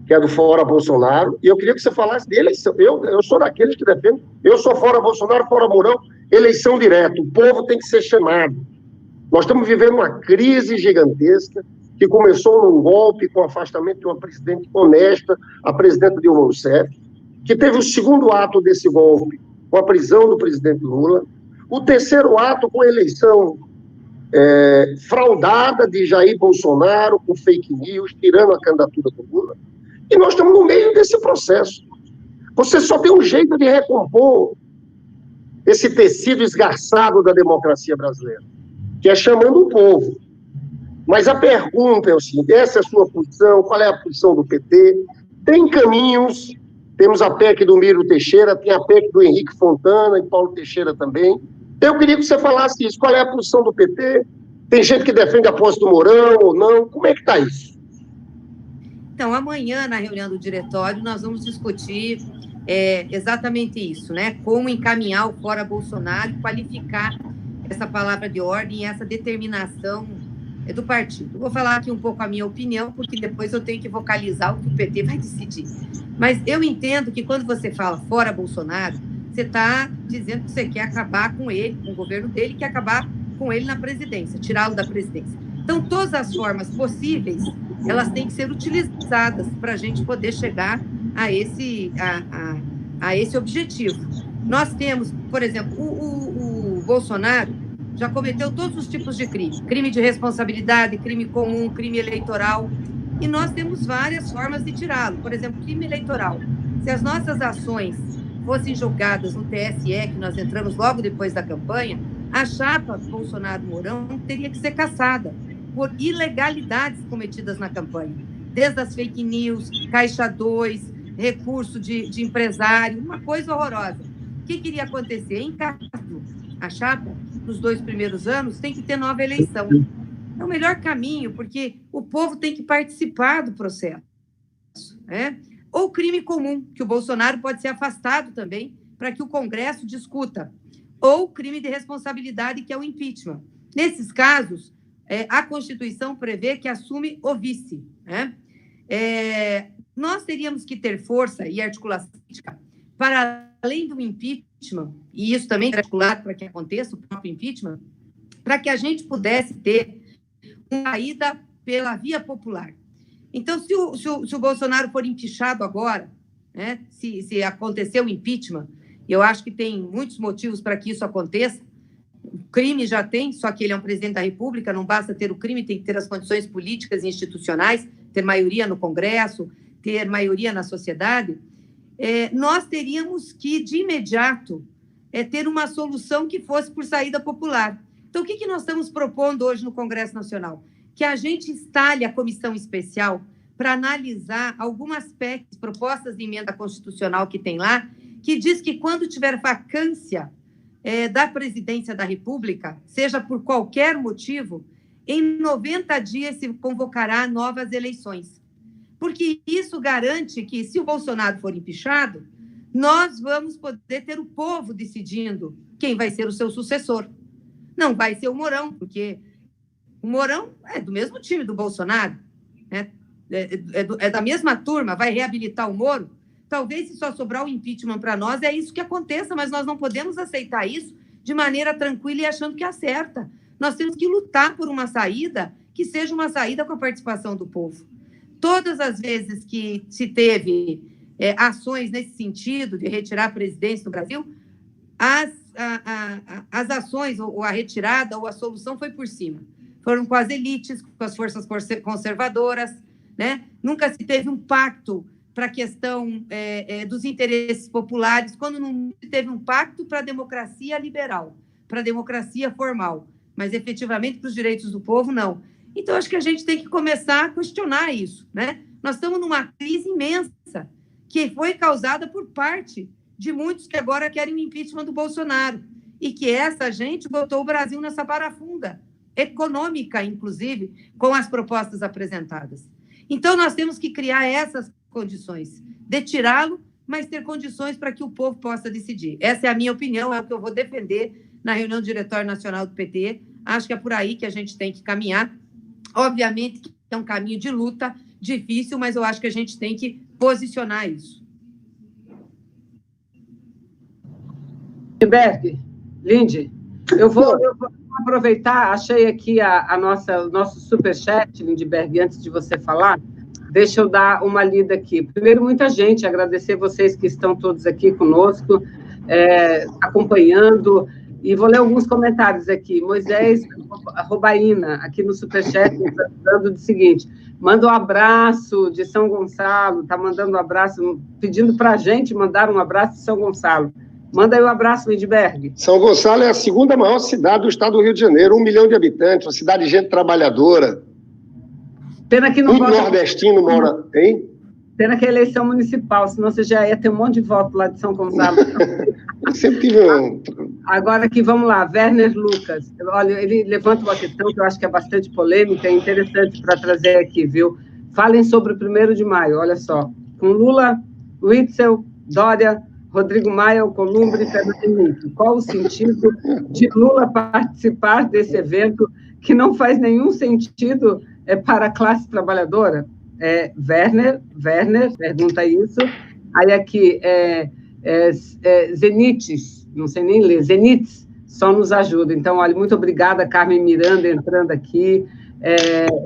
que é do Fora Bolsonaro, e eu queria que você falasse de eleição. Eu sou daqueles que defendem, eu sou fora Bolsonaro, fora Mourão, eleição direta, o povo tem que ser chamado. Nós estamos vivendo uma crise gigantesca, que começou num golpe com o afastamento de uma presidente honesta, a presidenta Dilma Rousseff, que teve o segundo ato desse golpe, com a prisão do presidente Lula, o terceiro ato com a eleição fraudada de Jair Bolsonaro, com fake news, tirando a candidatura do Lula. E nós estamos no meio desse processo. Você só tem um jeito de recompor esse tecido esgarçado da democracia brasileira, que é chamando o povo. Mas a pergunta é o seguinte: essa é a sua posição? Qual é a posição do PT? Tem caminhos, temos a PEC do Miro Teixeira, tem a PEC do Henrique Fontana e Paulo Teixeira também. Eu queria que você falasse isso. Qual é a posição do PT? Tem gente que defende a posse do Mourão ou não? Como é que está isso? Então, amanhã, na reunião do diretório, nós vamos discutir exatamente isso, né? Como encaminhar o Fora Bolsonaro e qualificar essa palavra de ordem e essa determinação do partido. Vou falar aqui um pouco a minha opinião, porque depois eu tenho que vocalizar o que o PT vai decidir. Mas eu entendo que quando você fala Fora Bolsonaro, você está dizendo que você quer acabar com ele, com o governo dele, quer acabar com ele na presidência, tirá-lo da presidência. Então, todas as formas possíveis, elas têm que ser utilizadas para a gente poder chegar a esse objetivo. Nós temos, por exemplo, o Bolsonaro já cometeu todos os tipos de crime. Crime de responsabilidade, crime comum, crime eleitoral. E nós temos várias formas de tirá-lo. Por exemplo, crime eleitoral. Se as nossas ações fossem julgadas no TSE, que nós entramos logo depois da campanha, a chapa Bolsonaro-Mourão teria que ser cassada por ilegalidades cometidas na campanha, desde as fake news, Caixa 2, recurso de empresário, uma coisa horrorosa. O que iria acontecer? Em caso a chapa, nos 2 primeiros anos, tem que ter nova eleição. É o melhor caminho, porque o povo tem que participar do processo, né? Ou crime comum, que o Bolsonaro pode ser afastado também, para que o Congresso discuta. Ou crime de responsabilidade, que é o impeachment. Nesses casos, a Constituição prevê que assume o vice, né? Nós teríamos que ter força e articulação política para além do impeachment, e isso também é articulado para que aconteça o próprio impeachment, para que a gente pudesse ter uma saída pela via popular. Então, se o Bolsonaro for empichado agora, né, se acontecer o impeachment, eu acho que tem muitos motivos para que isso aconteça. O crime já tem, só que ele é um presidente da República, não basta ter o crime, tem que ter as condições políticas e institucionais, ter maioria no Congresso, ter maioria na sociedade. Nós teríamos que, de imediato, ter uma solução que fosse por saída popular. Então, o que nós estamos propondo hoje no Congresso Nacional? Que a gente instale a comissão especial para analisar algumas PECs, propostas de emenda constitucional que tem lá, que diz que quando tiver vacância da presidência da República, seja por qualquer motivo, em 90 dias se convocará novas eleições. Porque isso garante que, se o Bolsonaro for empichado, nós vamos poder ter o povo decidindo quem vai ser o seu sucessor. Não vai ser o Mourão, porque o Mourão é do mesmo time do Bolsonaro, né? É da mesma turma, vai reabilitar o Moro. Talvez, se só sobrar o impeachment para nós, é isso que aconteça, mas nós não podemos aceitar isso de maneira tranquila e achando que acerta. Nós temos que lutar por uma saída que seja uma saída com a participação do povo. Todas as vezes que se teve ações nesse sentido de retirar a presidência do Brasil, as ações, ou a retirada, ou a solução foi por cima. Foram com as elites, com as forças conservadoras, né? Nunca se teve um pacto para a questão dos interesses populares, quando não teve um pacto para a democracia liberal, para a democracia formal, mas efetivamente para os direitos do povo, não. Então, acho que a gente tem que começar a questionar isso, né? Nós estamos numa crise imensa, que foi causada por parte de muitos que agora querem o impeachment do Bolsonaro, e que essa gente botou o Brasil nessa parafunda, econômica, inclusive, com as propostas apresentadas. Então, nós temos que criar essas condições, de tirá-lo, mas ter condições para que o povo possa decidir. Essa é a minha opinião, é o que eu vou defender na reunião do Diretório Nacional do PT. Acho que é por aí que a gente tem que caminhar. Obviamente que é um caminho de luta difícil, mas eu acho que a gente tem que posicionar isso. Linde, eu vou aproveitar, achei aqui o nosso superchat, Lindbergh, antes de você falar, deixa eu dar uma lida aqui. Primeiro, muita gente, agradecer vocês que estão todos aqui conosco, acompanhando, e vou ler alguns comentários aqui. Moisés Robaína, aqui no superchat, falando do seguinte: manda um abraço de São Gonçalo, está mandando um abraço, pedindo para a gente mandar um abraço de São Gonçalo. Manda aí um abraço, Lindbergh. São Gonçalo é a segunda maior cidade do estado do Rio de Janeiro, 1 milhão de habitantes, uma cidade de gente trabalhadora. Pena que não muito nordestino mora, hein? Pena que é eleição municipal, senão você já ia ter um monte de voto lá de São Gonçalo. Eu sempre tive um... Agora aqui, vamos lá, Werner Lucas. Olha, ele levanta uma questão que eu acho que é bastante polêmica e interessante para trazer aqui, viu? Falem sobre o 1º de maio, olha só. Com Lula, Witzel, Dória, Rodrigo Maia, Alcolumbre e Fernando Henrique. Qual o sentido de Lula participar desse evento que não faz nenhum sentido para a classe trabalhadora? Werner pergunta isso. Aí aqui, Zenites, não sei nem ler, Zenites, só nos ajuda. Então, olha, muito obrigada, Carmen Miranda entrando aqui,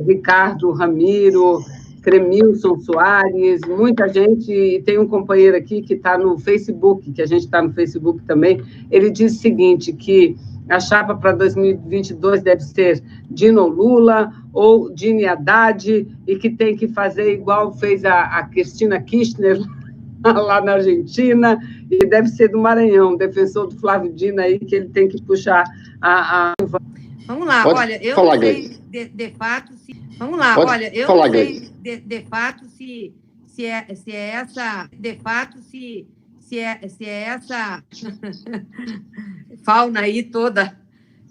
Ricardo Ramiro, Cremilson Soares, muita gente, e tem um companheiro aqui que está no Facebook, que a gente está no Facebook também, ele diz o seguinte, que a chapa para 2022 deve ser Dino Lula ou Dini Haddad, e que tem que fazer igual fez a Cristina Kirchner lá na Argentina, e deve ser do Maranhão, defensor do Flávio Dino aí, que ele tem que puxar a... Vamos lá, pode olha, eu falar, não sei de fato se... Vamos lá, pode olha, eu falar, não sei de fato se é essa... De fato, se é essa fauna aí toda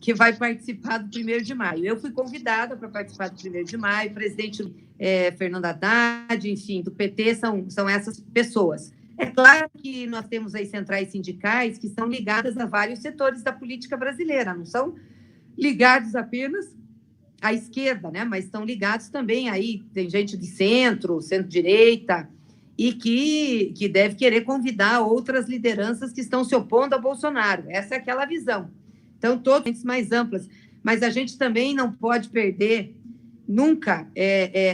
que vai participar do 1º de maio. Eu fui convidada para participar do 1º de maio, o presidente Fernando Haddad, enfim, do PT, são essas pessoas. É claro que nós temos aí centrais sindicais que são ligadas a vários setores da política brasileira, não são ligados apenas à esquerda, né? Mas estão ligados também aí, tem gente de centro-direita, e que deve querer convidar outras lideranças que estão se opondo a Bolsonaro. Essa é aquela visão. Então, todas mais amplas. Mas a gente também não pode perder nunca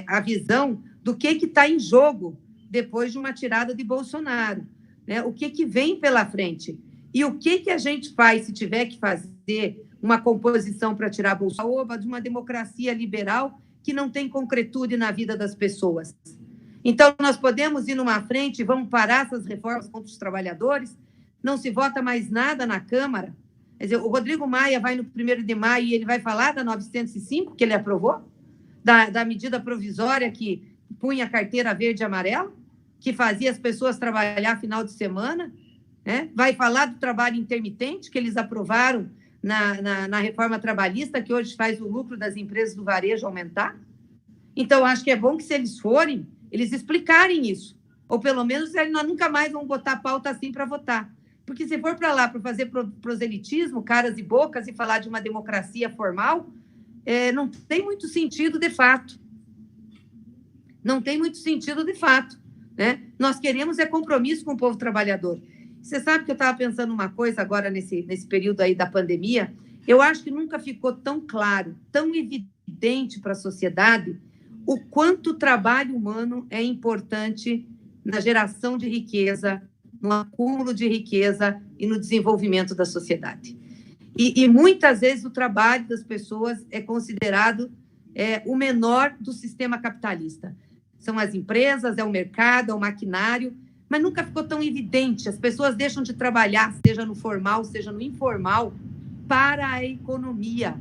a visão do que está em jogo depois de uma tirada de Bolsonaro, né? O que vem pela frente. E o que a gente faz se tiver que fazer uma composição para tirar Bolsonaro de uma democracia liberal que não tem concretude na vida das pessoas. Então, nós podemos ir numa frente, vamos parar essas reformas contra os trabalhadores, não se vota mais nada na Câmara. Quer dizer, o Rodrigo Maia vai no 1º de maio e ele vai falar da 905, que ele aprovou, da medida provisória que punha a carteira verde e amarela, que fazia as pessoas trabalhar final de semana, né? Vai falar do trabalho intermitente, que eles aprovaram na reforma trabalhista, que hoje faz o lucro das empresas do varejo aumentar. Então, acho que é bom que, se eles forem, eles explicarem isso. Ou, pelo menos, nós nunca mais vamos botar pauta assim para votar. Porque, se for para lá para fazer proselitismo, caras e bocas, e falar de uma democracia formal, não tem muito sentido de fato. Não tem muito sentido de fato, né? Nós queremos compromisso com o povo trabalhador. Você sabe que eu estava pensando uma coisa agora nesse período aí da pandemia. Eu acho que nunca ficou tão claro, tão evidente para a sociedade o quanto o trabalho humano é importante na geração de riqueza, no acúmulo de riqueza e no desenvolvimento da sociedade. E muitas vezes o trabalho das pessoas é considerado o menor do sistema capitalista. são as empresas, é o mercado, é o maquinário, mas nunca ficou tão evidente. As pessoas deixam de trabalhar, seja no formal, seja no informal, para a economia.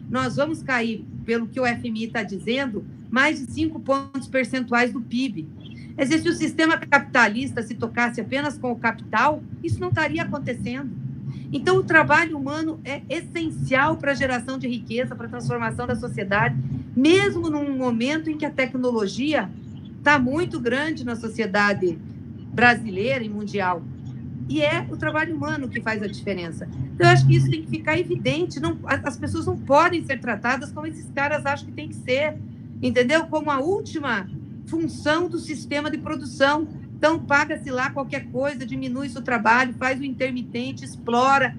Nós vamos cair, pelo que o FMI está dizendo, mais de 5 pontos percentuais do PIB. Quer dizer, se o sistema capitalista se tocasse apenas com o capital, isso não estaria acontecendo. Então, o trabalho humano é essencial para a geração de riqueza, para a transformação da sociedade, mesmo num momento em que a tecnologia está muito grande na sociedade brasileira e mundial. E é o trabalho humano que faz a diferença. Então, eu acho que isso tem que ficar evidente. Não, as pessoas não podem ser tratadas como esses caras acham que tem que ser, entendeu? Como a última função do sistema de produção. Então, paga-se lá qualquer coisa, diminui-se o trabalho, faz o intermitente, explora.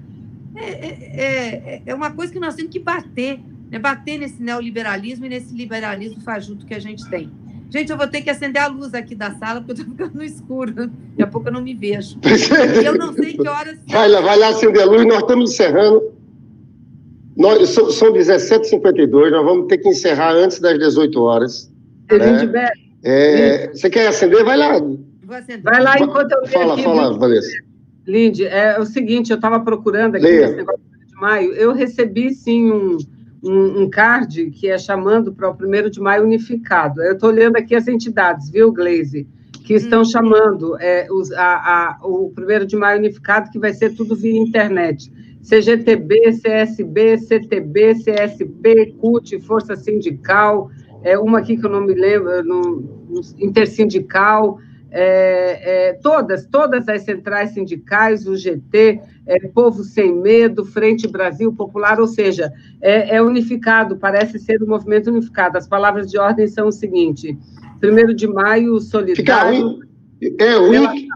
É uma coisa que nós temos que bater, né? Bater nesse neoliberalismo e nesse liberalismo fajuto que a gente tem. Gente, eu vou ter que acender a luz aqui da sala, porque eu estou ficando no escuro. Daqui a pouco eu não me vejo. E eu não sei que horas... Vai lá acender a luz, nós estamos encerrando. São 17h52, nós vamos ter que encerrar antes das 18 horas. Né? Você quer acender? Vai lá. Vou acender. Vai lá enquanto eu leio aqui. Fala, Vanessa. Lindy, é o seguinte, eu estava procurando aqui nesse negócio de maio, eu recebi, sim, um card que é chamando para o 1º de maio unificado. Eu estou olhando aqui as entidades, viu, Gleisi, que estão chamando o 1º de maio unificado, que vai ser tudo via internet. CGTB, CSB, CTB, CSP, CUT, Força Sindical, uma aqui que eu não me lembro, Intersindical, todas as centrais sindicais, o GT, Povo Sem Medo, Frente Brasil Popular, ou seja, é unificado, parece ser um movimento unificado. As palavras de ordem são o seguinte: 1º de maio, solidário... Fica ruim.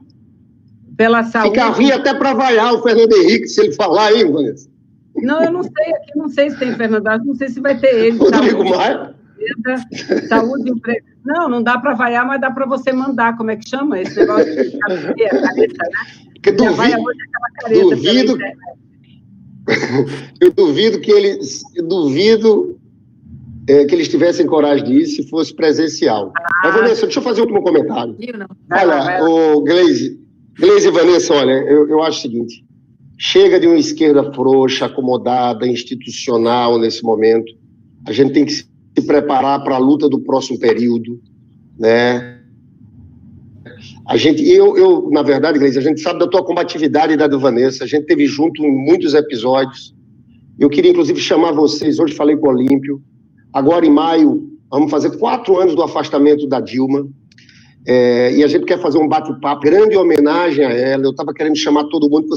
Pela saúde... Fica ruim até para vaiar o Fernando Henrique, se ele falar, hein, Vanessa? Não, eu não sei, aqui não sei se tem Fernando, não sei se vai ter ele. Rodrigo Maia? Saúde, emprego. Não dá para vaiar, mas dá para você mandar. Como é que chama esse negócio de careta, né? Que eu duvido que eles tivessem coragem disso se fosse presencial. Mas, Vanessa, deixa eu fazer um último comentário. Olha, Gleisi e Vanessa, olha, eu acho o seguinte: chega de uma esquerda frouxa, acomodada, institucional nesse momento. A gente tem que se preparar para a luta do próximo período, né? Na verdade, Gleisi, a gente sabe da tua combatividade e da do Vanessa, a gente esteve junto em muitos episódios. Eu queria, inclusive, chamar vocês, hoje falei com o Olímpio, agora em maio, vamos fazer 4 anos do afastamento da Dilma, e a gente quer fazer um bate-papo, grande homenagem a ela. Eu estava querendo chamar todo mundo, que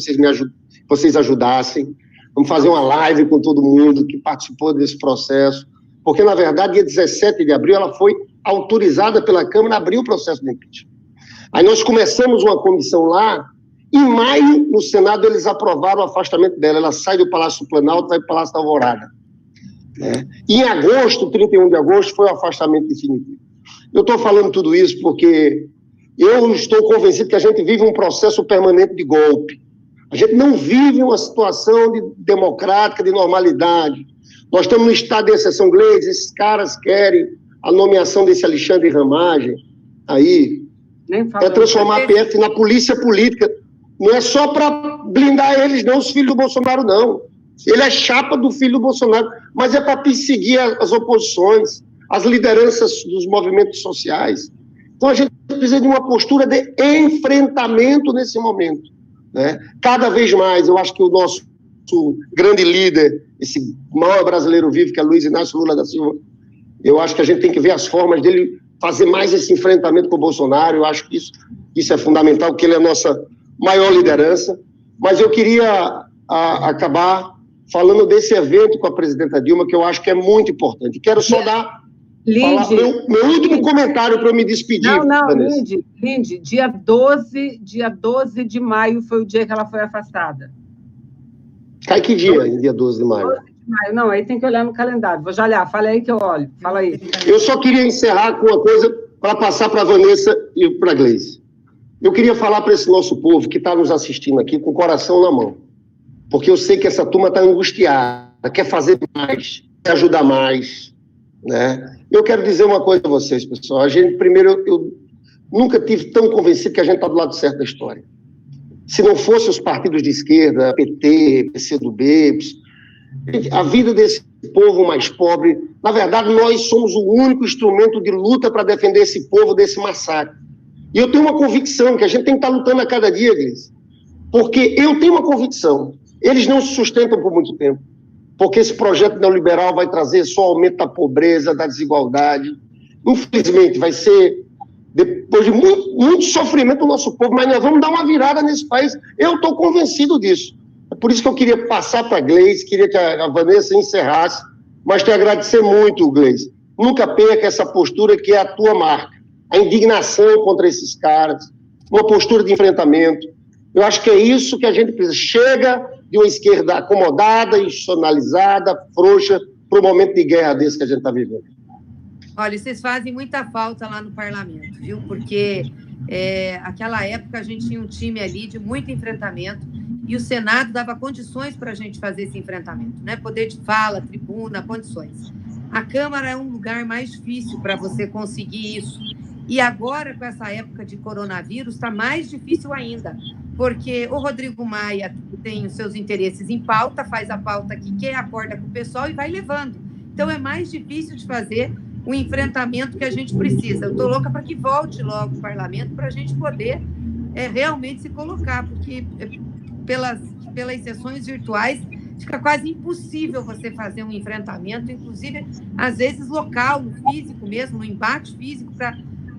vocês ajudassem. Vamos fazer uma live com todo mundo que participou desse processo, porque, na verdade, dia 17 de abril, ela foi autorizada pela Câmara a abrir o processo de impeachment. Aí nós começamos uma comissão lá, em maio, no Senado, eles aprovaram o afastamento dela. Ela sai do Palácio do Planalto, vai para o Palácio da Alvorada. E em agosto, 31 de agosto, foi o afastamento definitivo. Eu estou falando tudo isso porque eu estou convencido que a gente vive um processo permanente de golpe. A gente não vive uma situação democrática, de normalidade. Nós estamos no estado de exceção. Gleisi, esses caras querem a nomeação desse Alexandre Ramagem aí, transformar a PF na polícia política. Não é só para blindar eles, não, os filhos do Bolsonaro, não. Ele é chapa do filho do Bolsonaro, mas é para perseguir as oposições, as lideranças dos movimentos sociais. Então, a gente precisa de uma postura de enfrentamento nesse momento, né? Cada vez mais, eu acho que o nosso grande líder, esse maior brasileiro vivo, que é Luiz Inácio Lula da Silva, eu acho que a gente tem que ver as formas dele fazer mais esse enfrentamento com o Bolsonaro. Eu acho que isso é fundamental, porque ele é a nossa maior liderança. Mas eu queria acabar falando desse evento com a presidenta Dilma, que eu acho que é muito importante. Quero só dar meu último comentário para eu me despedir. Lindy, dia 12 de maio foi o dia que ela foi afastada. Cai que dia, dia 12 de maio? 12 de maio, não, aí tem que olhar no calendário. Vou já olhar, fala aí que eu olho. Fala aí. Eu só queria encerrar com uma coisa para passar para a Vanessa e para a Gleisi. Eu queria falar para esse nosso povo que está nos assistindo aqui com o coração na mão. Porque eu sei que essa turma está angustiada, quer fazer mais, quer ajudar mais. né? Eu quero dizer uma coisa a vocês, pessoal. Primeiro, eu nunca tive tão convencido que a gente está do lado certo da história. Se não fosse os partidos de esquerda, PT, PCdoB, a vida desse povo mais pobre, na verdade, nós somos o único instrumento de luta para defender esse povo desse massacre. E eu tenho uma convicção que a gente tem que estar lutando a cada dia, Gleice. Porque eu tenho uma convicção, eles não se sustentam por muito tempo, porque esse projeto neoliberal vai trazer só aumento da pobreza, da desigualdade. Infelizmente, vai ser, depois de muito sofrimento do nosso povo, mas nós vamos dar uma virada nesse país. Eu estou convencido disso. É por isso que eu queria passar para a Gleice, queria que a Vanessa encerrasse, mas te agradecer muito, Gleice. Nunca perca essa postura que é a tua marca, a indignação contra esses caras, uma postura de enfrentamento. Eu acho que é isso que a gente precisa. Chega de uma esquerda acomodada, institucionalizada, frouxa, para o momento de guerra desse que a gente está vivendo. Olha, vocês fazem muita falta lá no parlamento, viu? Porque aquela época a gente tinha um time ali de muito enfrentamento e o Senado dava condições para a gente fazer esse enfrentamento, né? Poder de fala, tribuna, condições. A Câmara é um lugar mais difícil para você conseguir isso. E agora, com essa época de coronavírus, está mais difícil ainda, porque o Rodrigo Maia tem os seus interesses em pauta, faz a pauta que quer, acorda com o pessoal e vai levando. Então, é mais difícil de fazer o enfrentamento que a gente precisa. Eu estou louca para que volte logo o parlamento para a gente poder realmente se colocar, porque pelas sessões virtuais fica quase impossível você fazer um enfrentamento, inclusive, às vezes, local, no físico mesmo, no embate físico,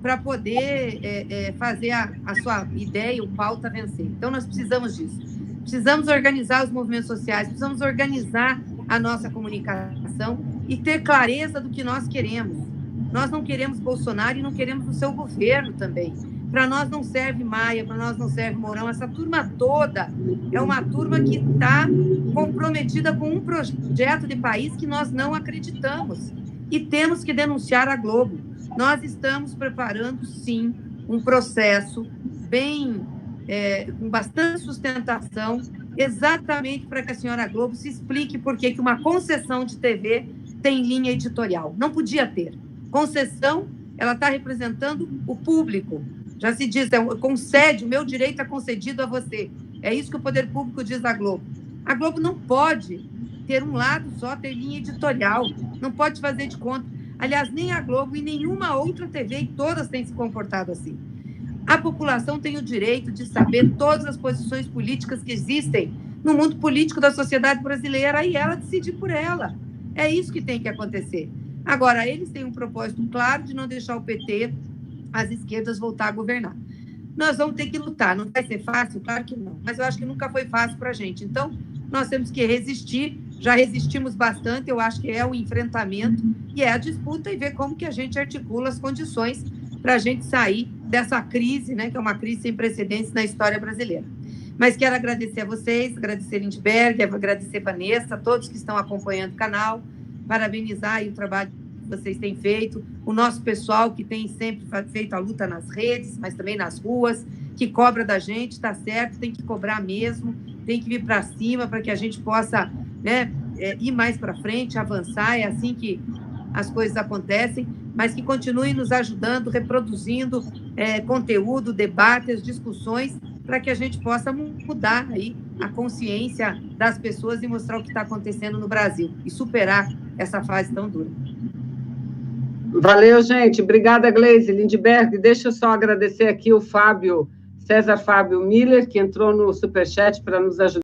para poder fazer a sua ideia, o pauta vencer. Então, nós precisamos disso. Precisamos organizar os movimentos sociais, precisamos organizar a nossa comunicação e ter clareza do que nós queremos. Nós não queremos Bolsonaro e não queremos o seu governo também. Para nós não serve Maia, para nós não serve Mourão. Essa turma toda é uma turma que está comprometida com um projeto de país que nós não acreditamos. E temos que denunciar a Globo. Nós estamos preparando, sim, um processo com bastante sustentação, exatamente para que a senhora Globo se explique por que uma concessão de TV tem linha editorial. Não podia ter. Concessão, ela está representando o público. Já se diz, concede, o meu direito é concedido a você. É isso que o poder público diz da Globo. A Globo não pode ter um lado só, ter linha editorial. Não pode fazer de conta. Aliás, nem a Globo e nenhuma outra TV, e todas têm se comportado assim. A população tem o direito de saber todas as posições políticas que existem no mundo político da sociedade brasileira e ela decidir por ela. É isso que tem que acontecer. Agora, eles têm um propósito claro de não deixar o PT, as esquerdas, voltar a governar. Nós vamos ter que lutar. Não vai ser fácil? Claro que não. Mas eu acho que nunca foi fácil para a gente. Então, nós temos que resistir. Já resistimos bastante. Eu acho que é o enfrentamento e é a disputa e ver como que a gente articula as condições para a gente sair dessa crise, né, que é uma crise sem precedentes na história brasileira. Mas quero agradecer a vocês, agradecer Lindbergh, agradecer Vanessa, a todos que estão acompanhando o canal, parabenizar aí o trabalho que vocês têm feito, o nosso pessoal que tem sempre feito a luta nas redes, mas também nas ruas, que cobra da gente, está certo, tem que cobrar mesmo, tem que vir para cima para que a gente possa, né, ir mais para frente, avançar, é assim que as coisas acontecem, mas que continuem nos ajudando, reproduzindo conteúdo, debates, discussões, para que a gente possa mudar aí a consciência das pessoas e mostrar o que está acontecendo no Brasil e superar essa fase tão dura. Valeu, gente. Obrigada, Gleice. Lindbergh, deixa eu só agradecer aqui o César Fábio Miller, que entrou no Superchat para nos ajudar.